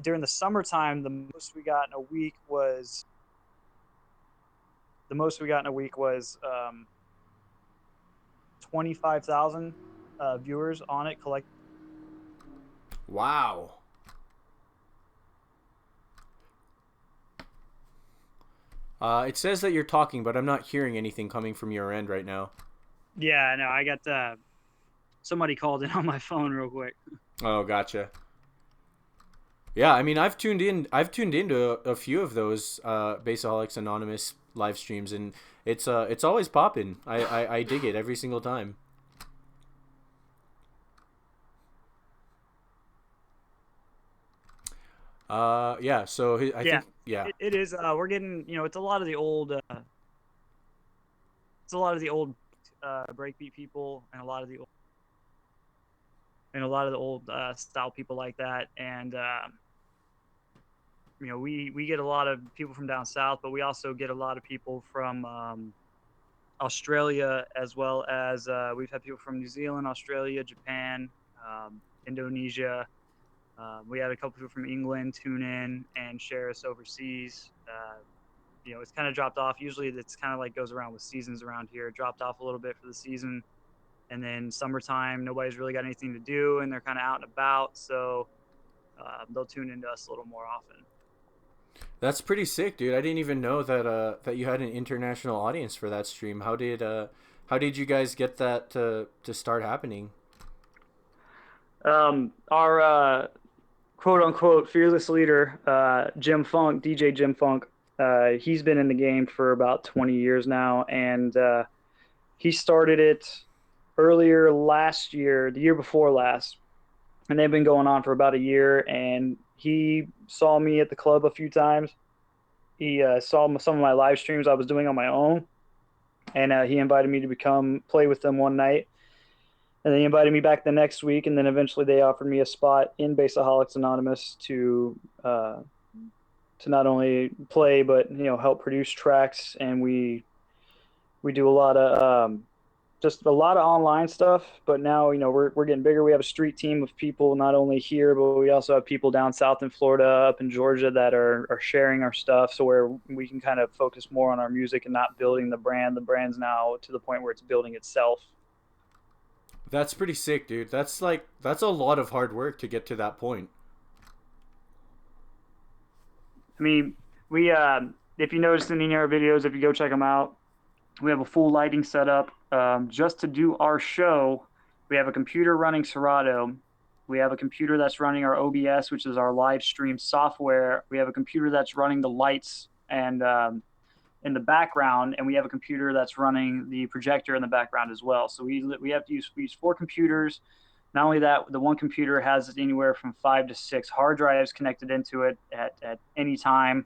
during the summertime, the most we got in a week was 25,000 viewers on it collect. Wow. It says that you're talking, but I'm not hearing anything coming from your end right now. Yeah, no, I got somebody called in on my phone real quick. Oh, gotcha. Yeah, I mean, I've tuned into a few of those Bassaholics Anonymous live streams, and it's always popping. I dig it every single time. Yeah. So I think it is. We're getting, it's a lot of the old breakbeat people, and a lot of the old style people like that, and we get a lot of people from down south, but we also get a lot of people from Australia, as well as we've had people from New Zealand, Australia, Japan, Indonesia. We had a couple people from England tune in and share us overseas. It's kind of dropped off. Usually it's kind of like goes around with seasons around here. It dropped off a little bit for the season, and then summertime, nobody's really got anything to do, and they're kind of out and about, so they'll tune into us a little more often. That's pretty sick, dude. I didn't even know that you had an international audience for that stream. How did you guys get that to start happening? Our quote unquote fearless leader, DJ Jim Funk, he's been in the game for about 20 years now, and he started it earlier last year, the year before last, and they've been going on for about a year. And he saw me at the club a few times. He saw some of my live streams I was doing on my own, and he invited me to play with them one night. And then he invited me back the next week, and then eventually they offered me a spot in Bassaholics Anonymous to not only play but help produce tracks. And we do a lot of just a lot of online stuff, but now we're getting bigger. We have a street team of people not only here, but we also have people down south in Florida, up in Georgia, that are sharing our stuff, so where we can kind of focus more on our music and not building the brand. The brand's now to the point where it's building itself. That's pretty sick, dude. That's a lot of hard work to get to that point. I mean, we if you notice in any of our videos, if you go check them out, we have a full lighting setup. Just to do our show, we have a computer running Serato. We have a computer that's running our OBS, which is our live stream software. We have a computer that's running the lights and in the background, and we have a computer that's running the projector in the background as well. So we use 4 computers. Not only that, the one computer has anywhere from 5 to 6 hard drives connected into it at any time,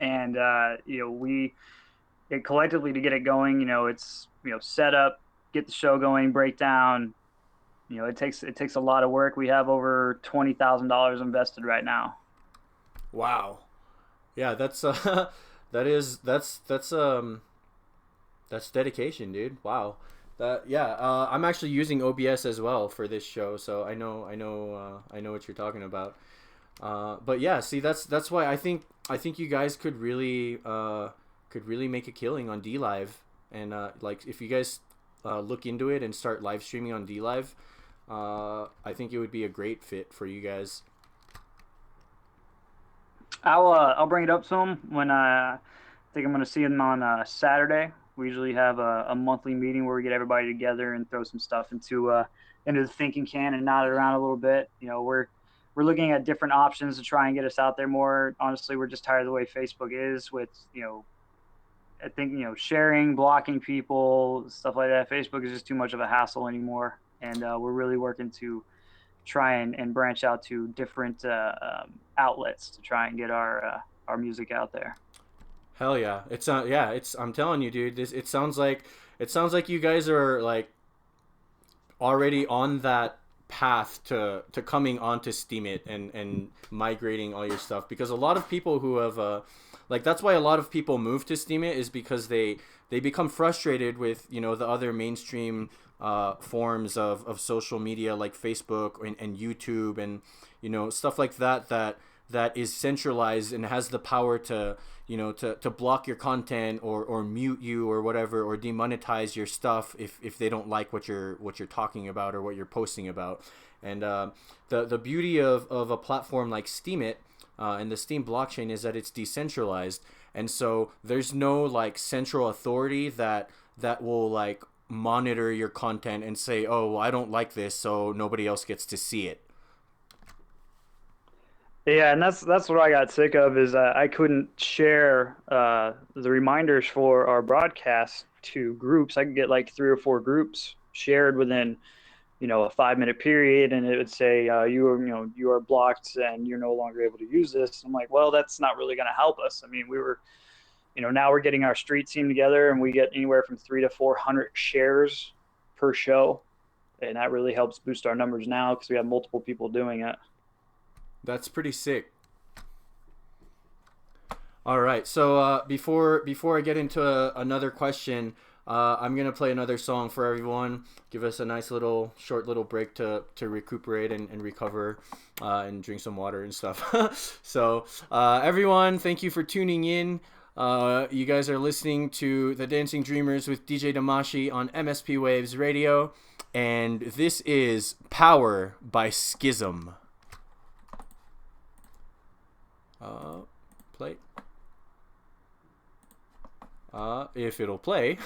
and it collectively, to get it going, it's set up, get the show going, breakdown. It takes a lot of work. We have over $20,000 invested right now. Wow. Yeah, that's that's dedication, dude. Wow. I'm actually using OBS as well for this show, so I know what you're talking about. But yeah, see, that's why I think you guys could really make a killing on D Live, and like if you guys look into it and start live streaming on D Live, I think it would be a great fit for you guys. I'll bring it up to him when I think I'm going to see him on Saturday. We usually have a monthly meeting where we get everybody together and throw some stuff into the thinking can and nod it around a little bit. You know, we're looking at different options to try and get us out there more. Honestly, we're just tired of the way Facebook is with, I think, sharing, blocking people, stuff like that. Facebook is just too much of a hassle anymore. And we're really working to try and branch out to different outlets to try and get our music out there. Hell yeah, it's yeah, it's I'm telling you, dude. It sounds like you guys are like already on that path to coming onto Steemit and migrating all your stuff, because a lot of people who have like that's why a lot of people move to Steemit, is because they become frustrated with, you know, the other mainstream forms of social media like Facebook and YouTube and, you know, stuff like that is centralized and has the power to, you know, to block your content or mute you or whatever, or demonetize your stuff if they don't like what you're talking about or what you're posting about. And the beauty of a platform like Steemit and the Steem blockchain is that it's decentralized, and so there's no like central authority that will like monitor your content and say, oh, well, I don't like this, so nobody else gets to see it. Yeah, and that's what I got sick of is I couldn't share the reminders for our broadcast to groups. I could get like 3 or 4 groups shared within, a 5 minute period, and it would say you are blocked and you're no longer able to use this. I'm like, well, that's not really going to help us. I mean, we were, now we're getting our street team together, and we get anywhere from 300 to 400 shares per show, and that really helps boost our numbers now because we have multiple people doing it. That's pretty sick. All right. So before I get into another question, I'm gonna play another song for everyone. Give us a nice little short little break to recuperate and recover, and drink some water and stuff. So everyone, thank you for tuning in. You guys are listening to the Dancing Dreamers with DJ Damashii on MSP Waves Radio, and this is Power by Schism. Play. If it'll play.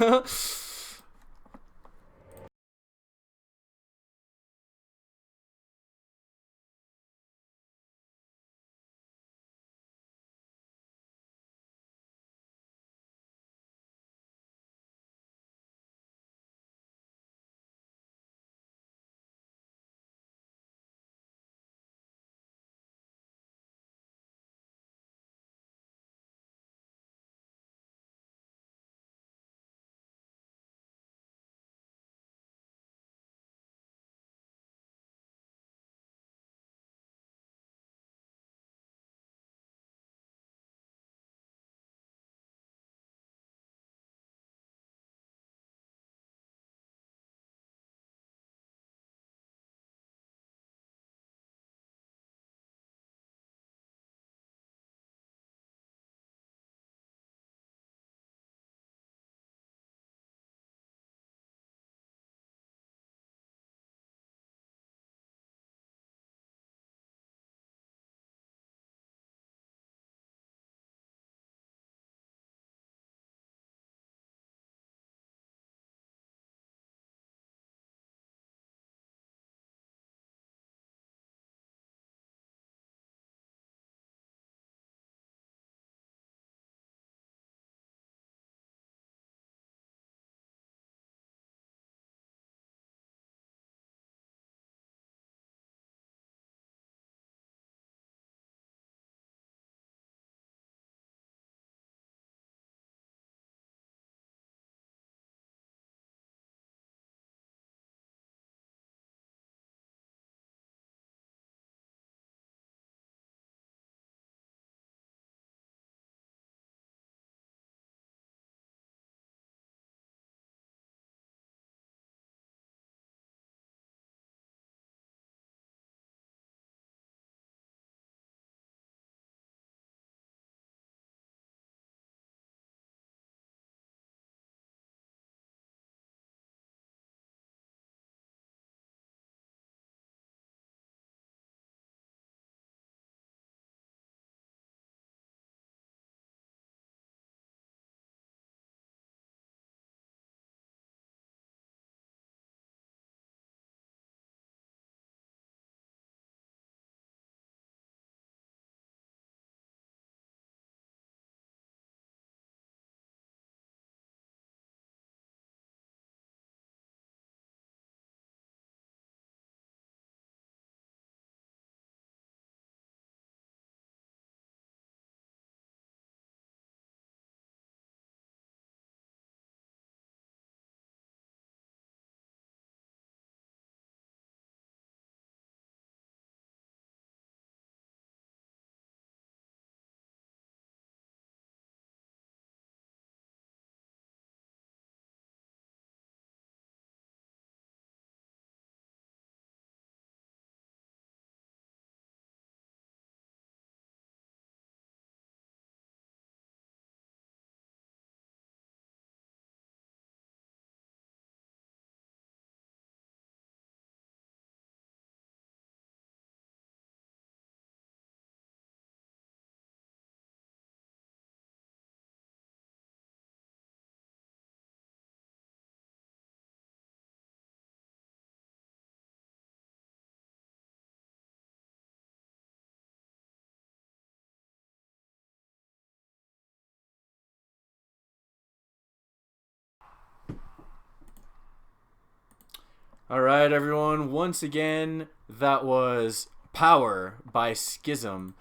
All right, everyone. Once again, that was Power by Schism.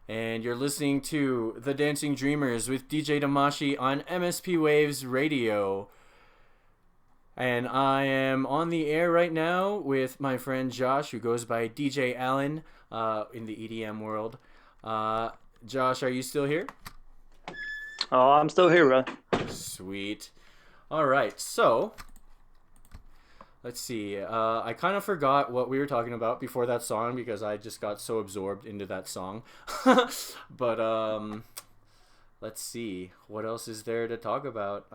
And you're listening to The Dancing Dreamers with DJ Damashii on MSP Waves Radio. And I am on the air right now with my friend Josh, who goes by DJ Allyn in the EDM world. Josh, are you still here? Oh, I'm still here, bro. Sweet. All right, so let's see. I kind of forgot what we were talking about before that song because I just got so absorbed into that song. But let's see. What else is there to talk about?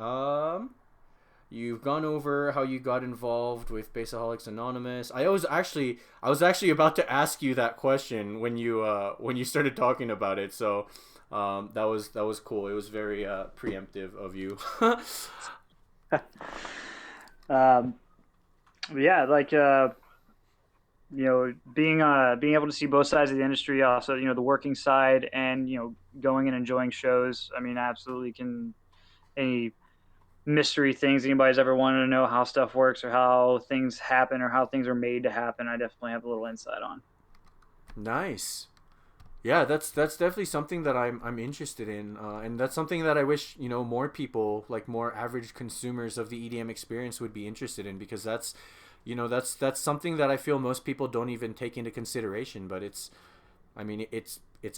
You've gone over how you got involved with Bassaholics Anonymous. I was actually about to ask you that question when you started talking about it. So that was cool. It was very preemptive of you. Yeah, like being able to see both sides of the industry, also the working side, and going and enjoying shows. I mean, absolutely can any mystery things anybody's ever wanted to know how stuff works or how things happen or how things are made to happen. I definitely have a little insight on. Nice. Yeah, that's definitely something that I'm interested in, and that's something that I wish more people, like more average consumers of the EDM experience, would be interested in, because that's something that I feel most people don't even take into consideration. But it's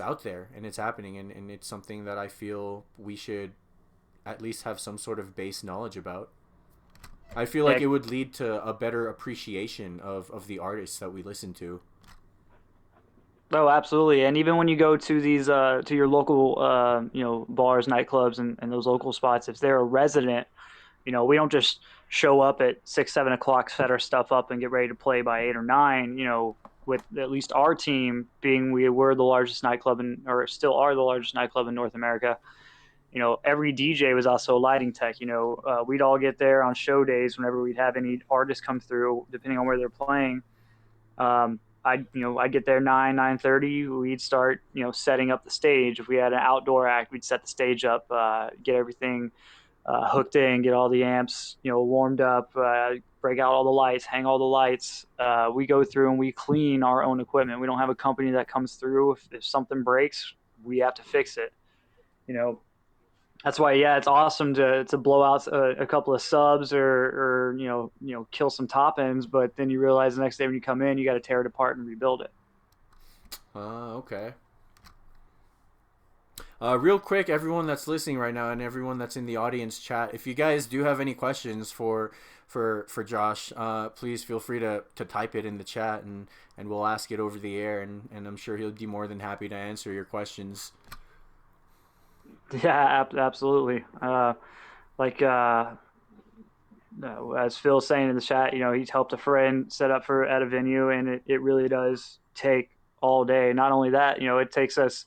out there and it's happening, and it's something that I feel we should at least have some sort of base knowledge about. I feel like it would lead to a better appreciation of the artists that we listen to. Oh, absolutely. And even when you go to these to your local bars, nightclubs, and those local spots, if they're a resident, we don't just show up at 6, 7 o'clock, set our stuff up, and get ready to play by 8 or 9. With at least our team being we were the largest nightclub or still are the largest nightclub in North America. Every DJ was also a lighting tech. We'd all get there on show days whenever we'd have any artists come through, depending on where they're playing. I'd get there 9:30. We'd start setting up the stage. If we had an outdoor act, we'd set the stage up, get everything hooked in, get all the amps warmed up, break out all the lights, hang all the lights. We go through and we clean our own equipment. We don't have a company that comes through. If something breaks, we have to fix it. That's why, yeah, it's awesome to blow out a couple of subs or kill some top ends, but then you realize the next day when you come in, you got to tear it apart and rebuild it. Okay. Real quick, everyone that's listening right now and everyone that's in the audience chat, if you guys do have any questions for Josh, please feel free to type it in the chat, and we'll ask it over the air, and I'm sure he'll be more than happy to answer your questions. Yeah, absolutely. As Phil's saying in the chat, he's helped a friend set up at a venue, and it really does take all day. Not only that, it takes us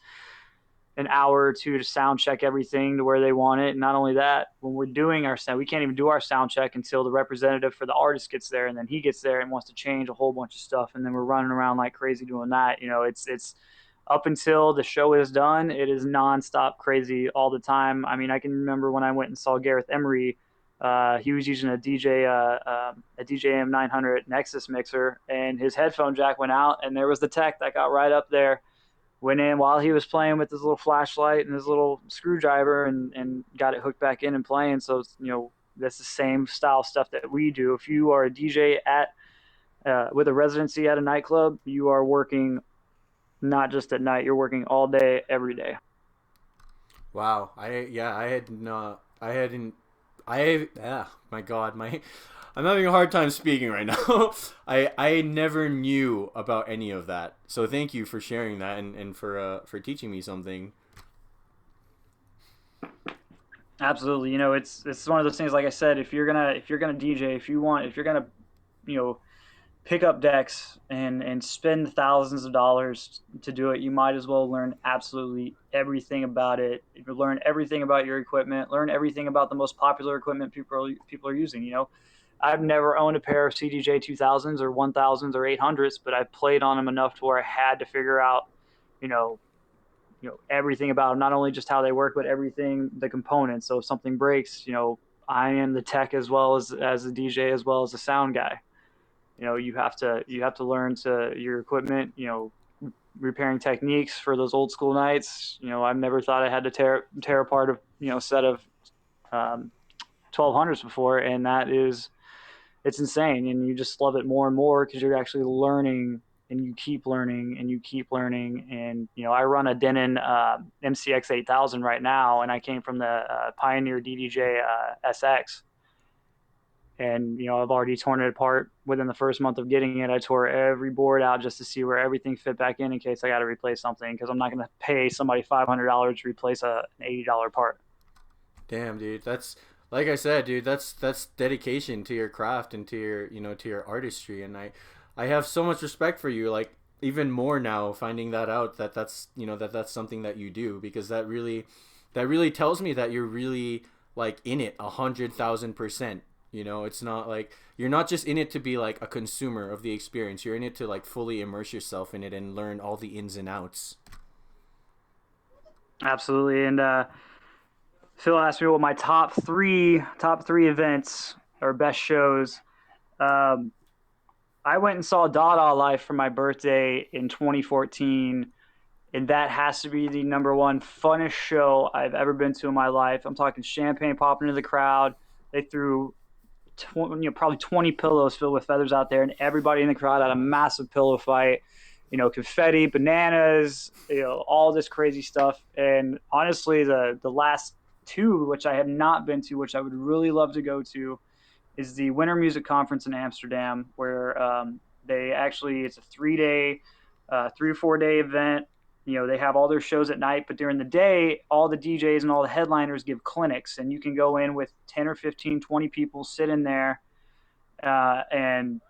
an hour or two to sound check everything to where they want it. And not only that, when we're doing our sound, we can't even do our sound check until the representative for the artist gets there, and then he gets there and wants to change a whole bunch of stuff, and then we're running around like crazy doing that. It's up until the show is done, it is nonstop crazy all the time. I mean, I can remember when I went and saw Gareth Emery. He was using a DJM 900 Nexus mixer, and his headphone jack went out, and there was the tech that got right up there, went in while he was playing with his little flashlight and his little screwdriver, and got it hooked back in and playing. So that's the same style stuff that we do. If you are a DJ with a residency at a nightclub, you are working not just at night, you're working all day, every day. Wow. My God, I'm having a hard time speaking right now. I never knew about any of that. So thank you for sharing that and for teaching me something. Absolutely. It's one of those things, like I said, if you're gonna DJ, if you're gonna, pick up decks and spend thousands of dollars to do it, you might as well learn absolutely everything about it. Learn everything about your equipment, learn everything about the most popular equipment people are using. I've never owned a pair of CDJ 2000s or 1000s or 800s, but I played on them enough to where I had to figure out, everything about them, not only just how they work, but everything, the components. So if something breaks, I am the tech as well as the DJ, as well as the sound guy. you have to learn to your equipment, repairing techniques for those old school nights. I've never thought I had to tear apart a set of um, 1200s before, and it's insane, and you just love it more and more because you're actually learning, and you keep learning and you keep learning. And I run a Denon MCX 8000 right now, and I came from the Pioneer DDJ SX. And I've already torn it apart within the first month of getting it. I tore every board out just to see where everything fit back in case I got to replace something, because I'm not going to pay somebody $500 to replace an $80 part. Damn, dude, that's like I said, dude. That's dedication to your craft and to your to your artistry, and I have so much respect for you. Like even more now, finding that out that that's that's something that you do, because that really tells me that you're really like in it 100,000%. It's not like you're not just in it to be like a consumer of the experience. You're in it to like fully immerse yourself in it and learn all the ins and outs. Absolutely. And Phil asked me what my top three events or best shows. Um, I went and saw Dada live for my birthday in 2014, and that has to be the number one funnest show I've ever been to in my life. I'm talking champagne popping into the crowd. They threw probably 20 pillows filled with feathers out there, and everybody in the crowd had a massive pillow fight. Confetti, bananas, all this crazy stuff. And honestly, the last two, which I have not been to, which I would really love to go to, is the Winter Music Conference in Amsterdam, where it's a 3 day, 3 or 4 day event. They have all their shows at night, but during the day, all the DJs and all the headliners give clinics, and you can go in with 10 or 15, 20 people, sit in there, and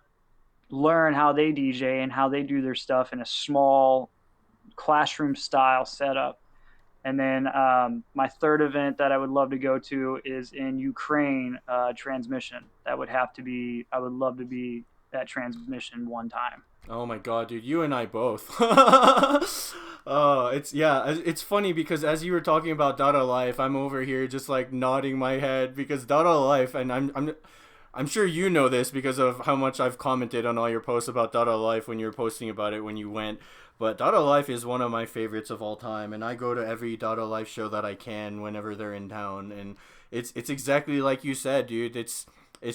learn how they DJ and how they do their stuff in a small classroom style setup. And then my third event that I would love to go to is in Ukraine, Transmission. I would love to be at Transmission one time. Oh my god, dude, you and I both. It's yeah, it's funny because as you were talking about Dada Life, I'm over here just like nodding my head because Dada Life, and I'm sure you know this because of how much I've commented on all your posts about Dada Life when you were posting about it when you went. But Dada Life is one of my favorites of all time, and I go to every Dada Life show that I can whenever they're in town, and it's exactly like you said, dude. It's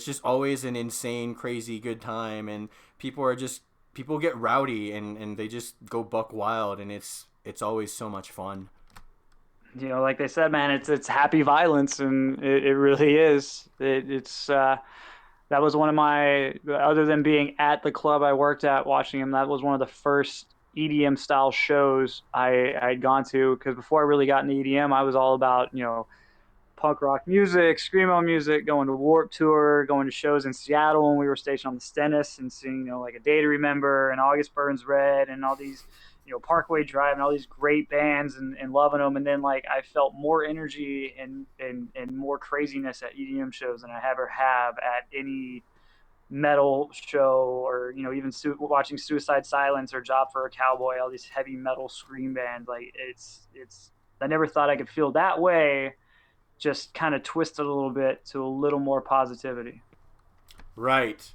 just always an insane, crazy good time, and people get rowdy and they just go buck wild, and it's always so much fun. Like they said, man, it's happy violence, and it really is. It's That was one of my, other than being at the club I worked at watching him, that was one of the first EDM style shows I'd gone to. Because before I really got into EDM, I was all about punk rock music, screamo music, going to Warp Tour, going to shows in Seattle when we were stationed on the Stennis, and seeing like A Day to Remember and August Burns Red and all these Parkway Drive and all these great bands, and loving them. And then like I felt more energy and more craziness at EDM shows than I ever have at any metal show, or even watching Suicide Silence or Job for a Cowboy, all these heavy metal scream bands. Like it's I never thought I could feel that way, just kind of twisted a little bit to a little more positivity. Right.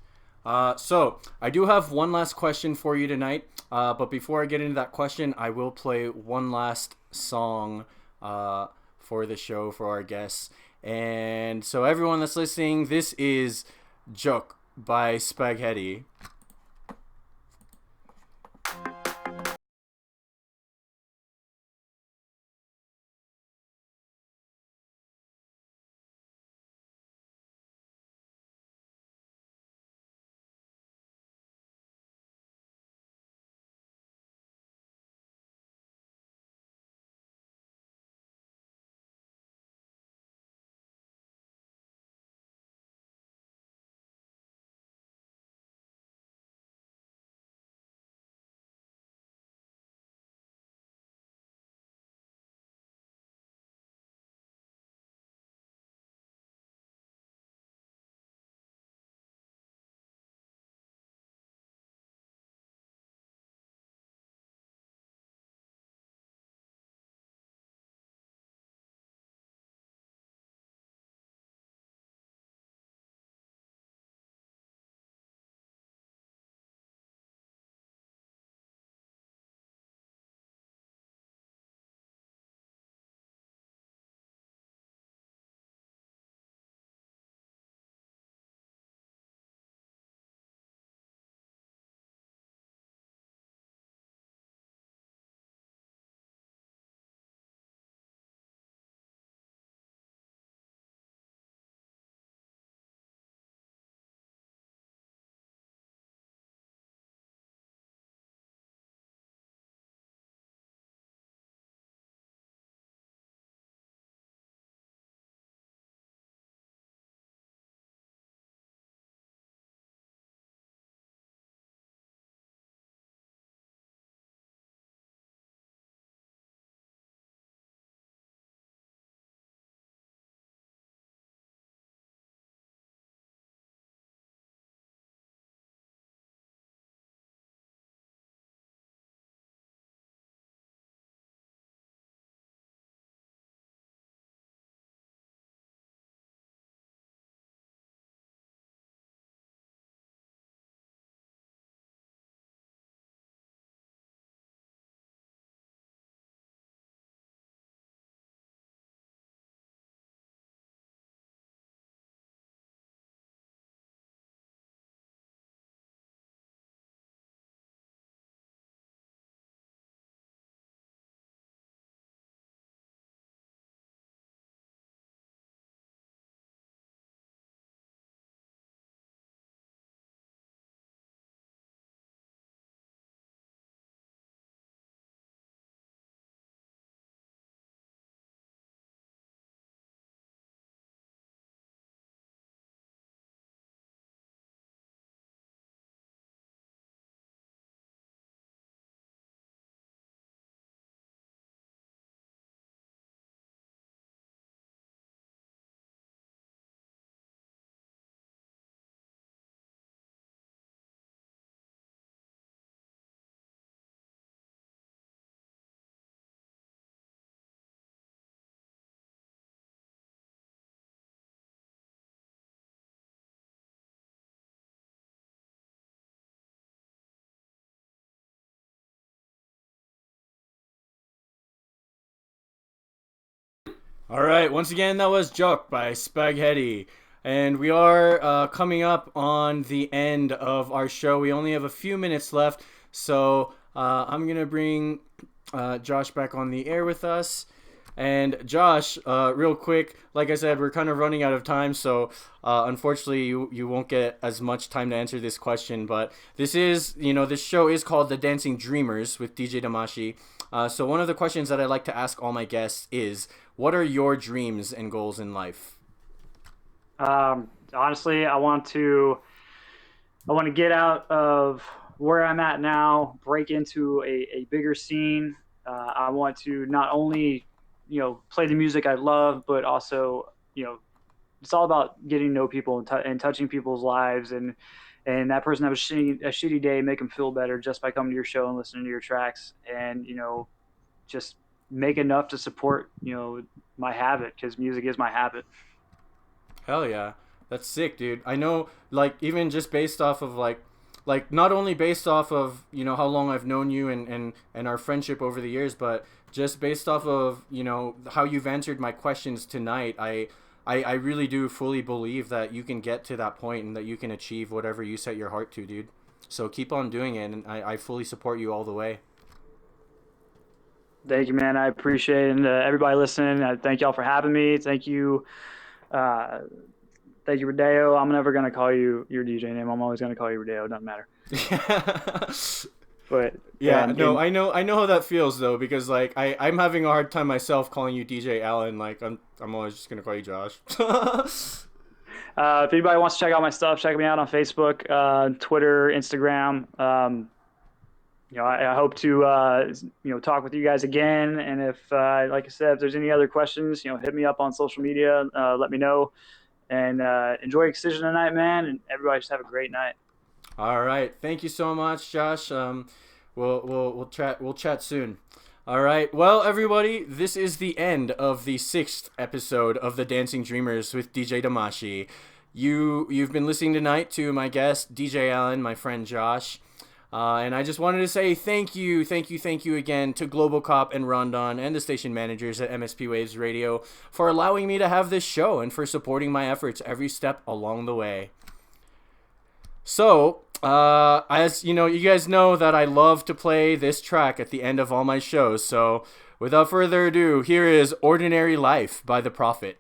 So I do have one last question for you tonight. But before I get into that question, I will play one last song for the show for our guests. And so everyone that's listening, this is Joke by Spaghetti. All right, once again, that was Jock by Spaghetti. And we are coming up on the end of our show. We only have a few minutes left, so I'm going to bring Josh back on the air with us. And Josh, real quick, like I said, we're kind of running out of time, so unfortunately you won't get as much time to answer this question. But this show is called The Dancing Dreamers with DJ Damashii. So one of the questions that I like to ask all my guests is, what are your dreams and goals in life? Honestly, I want to get out of where I'm at now, break into a bigger scene. I want to not only, play the music I love, but also, it's all about getting to know people and touching people's lives, and that person have a shitty day, make them feel better just by coming to your show and listening to your tracks, and just make enough to support my habit, because music is my habit. Hell yeah. That's sick, dude. I know, like, even just based off of, like not only based off of, how long I've known you and our friendship over the years, but just based off of, how you've answered my questions tonight, I really do fully believe that you can get to that point and that you can achieve whatever you set your heart to, dude. So keep on doing it, and I fully support you all the way. Thank you, man. I appreciate it. And everybody listening, thank y'all for having me. Thank you. Thank you, Rodeo. I'm never going to call you your DJ name. I'm always going to call you Rodeo. It doesn't matter. But yeah, no, I know how that feels, though, because, like, I'm having a hard time myself calling you DJ Allyn. Like, I'm always just going to call you Josh. If anybody wants to check out my stuff, check me out on Facebook, Twitter, Instagram. I hope to, talk with you guys again. And if, like I said, if there's any other questions, hit me up on social media. Let me know. And enjoy Excision tonight, man. And everybody just have a great night. All right. Thank you so much, Josh. We'll chat soon. All right. Well, everybody, this is the end of the 6th episode of The Dancing Dreamers with DJ Damashii. You've been listening tonight to my guest, DJ Allyn, my friend Josh. And I just wanted to say thank you again to Global Cop and Rondon and the station managers at MSP Waves Radio for allowing me to have this show and for supporting my efforts every step along the way. So, as you guys know that I love to play this track at the end of all my shows. So, without further ado, here is Ordinary Life by The Prophet.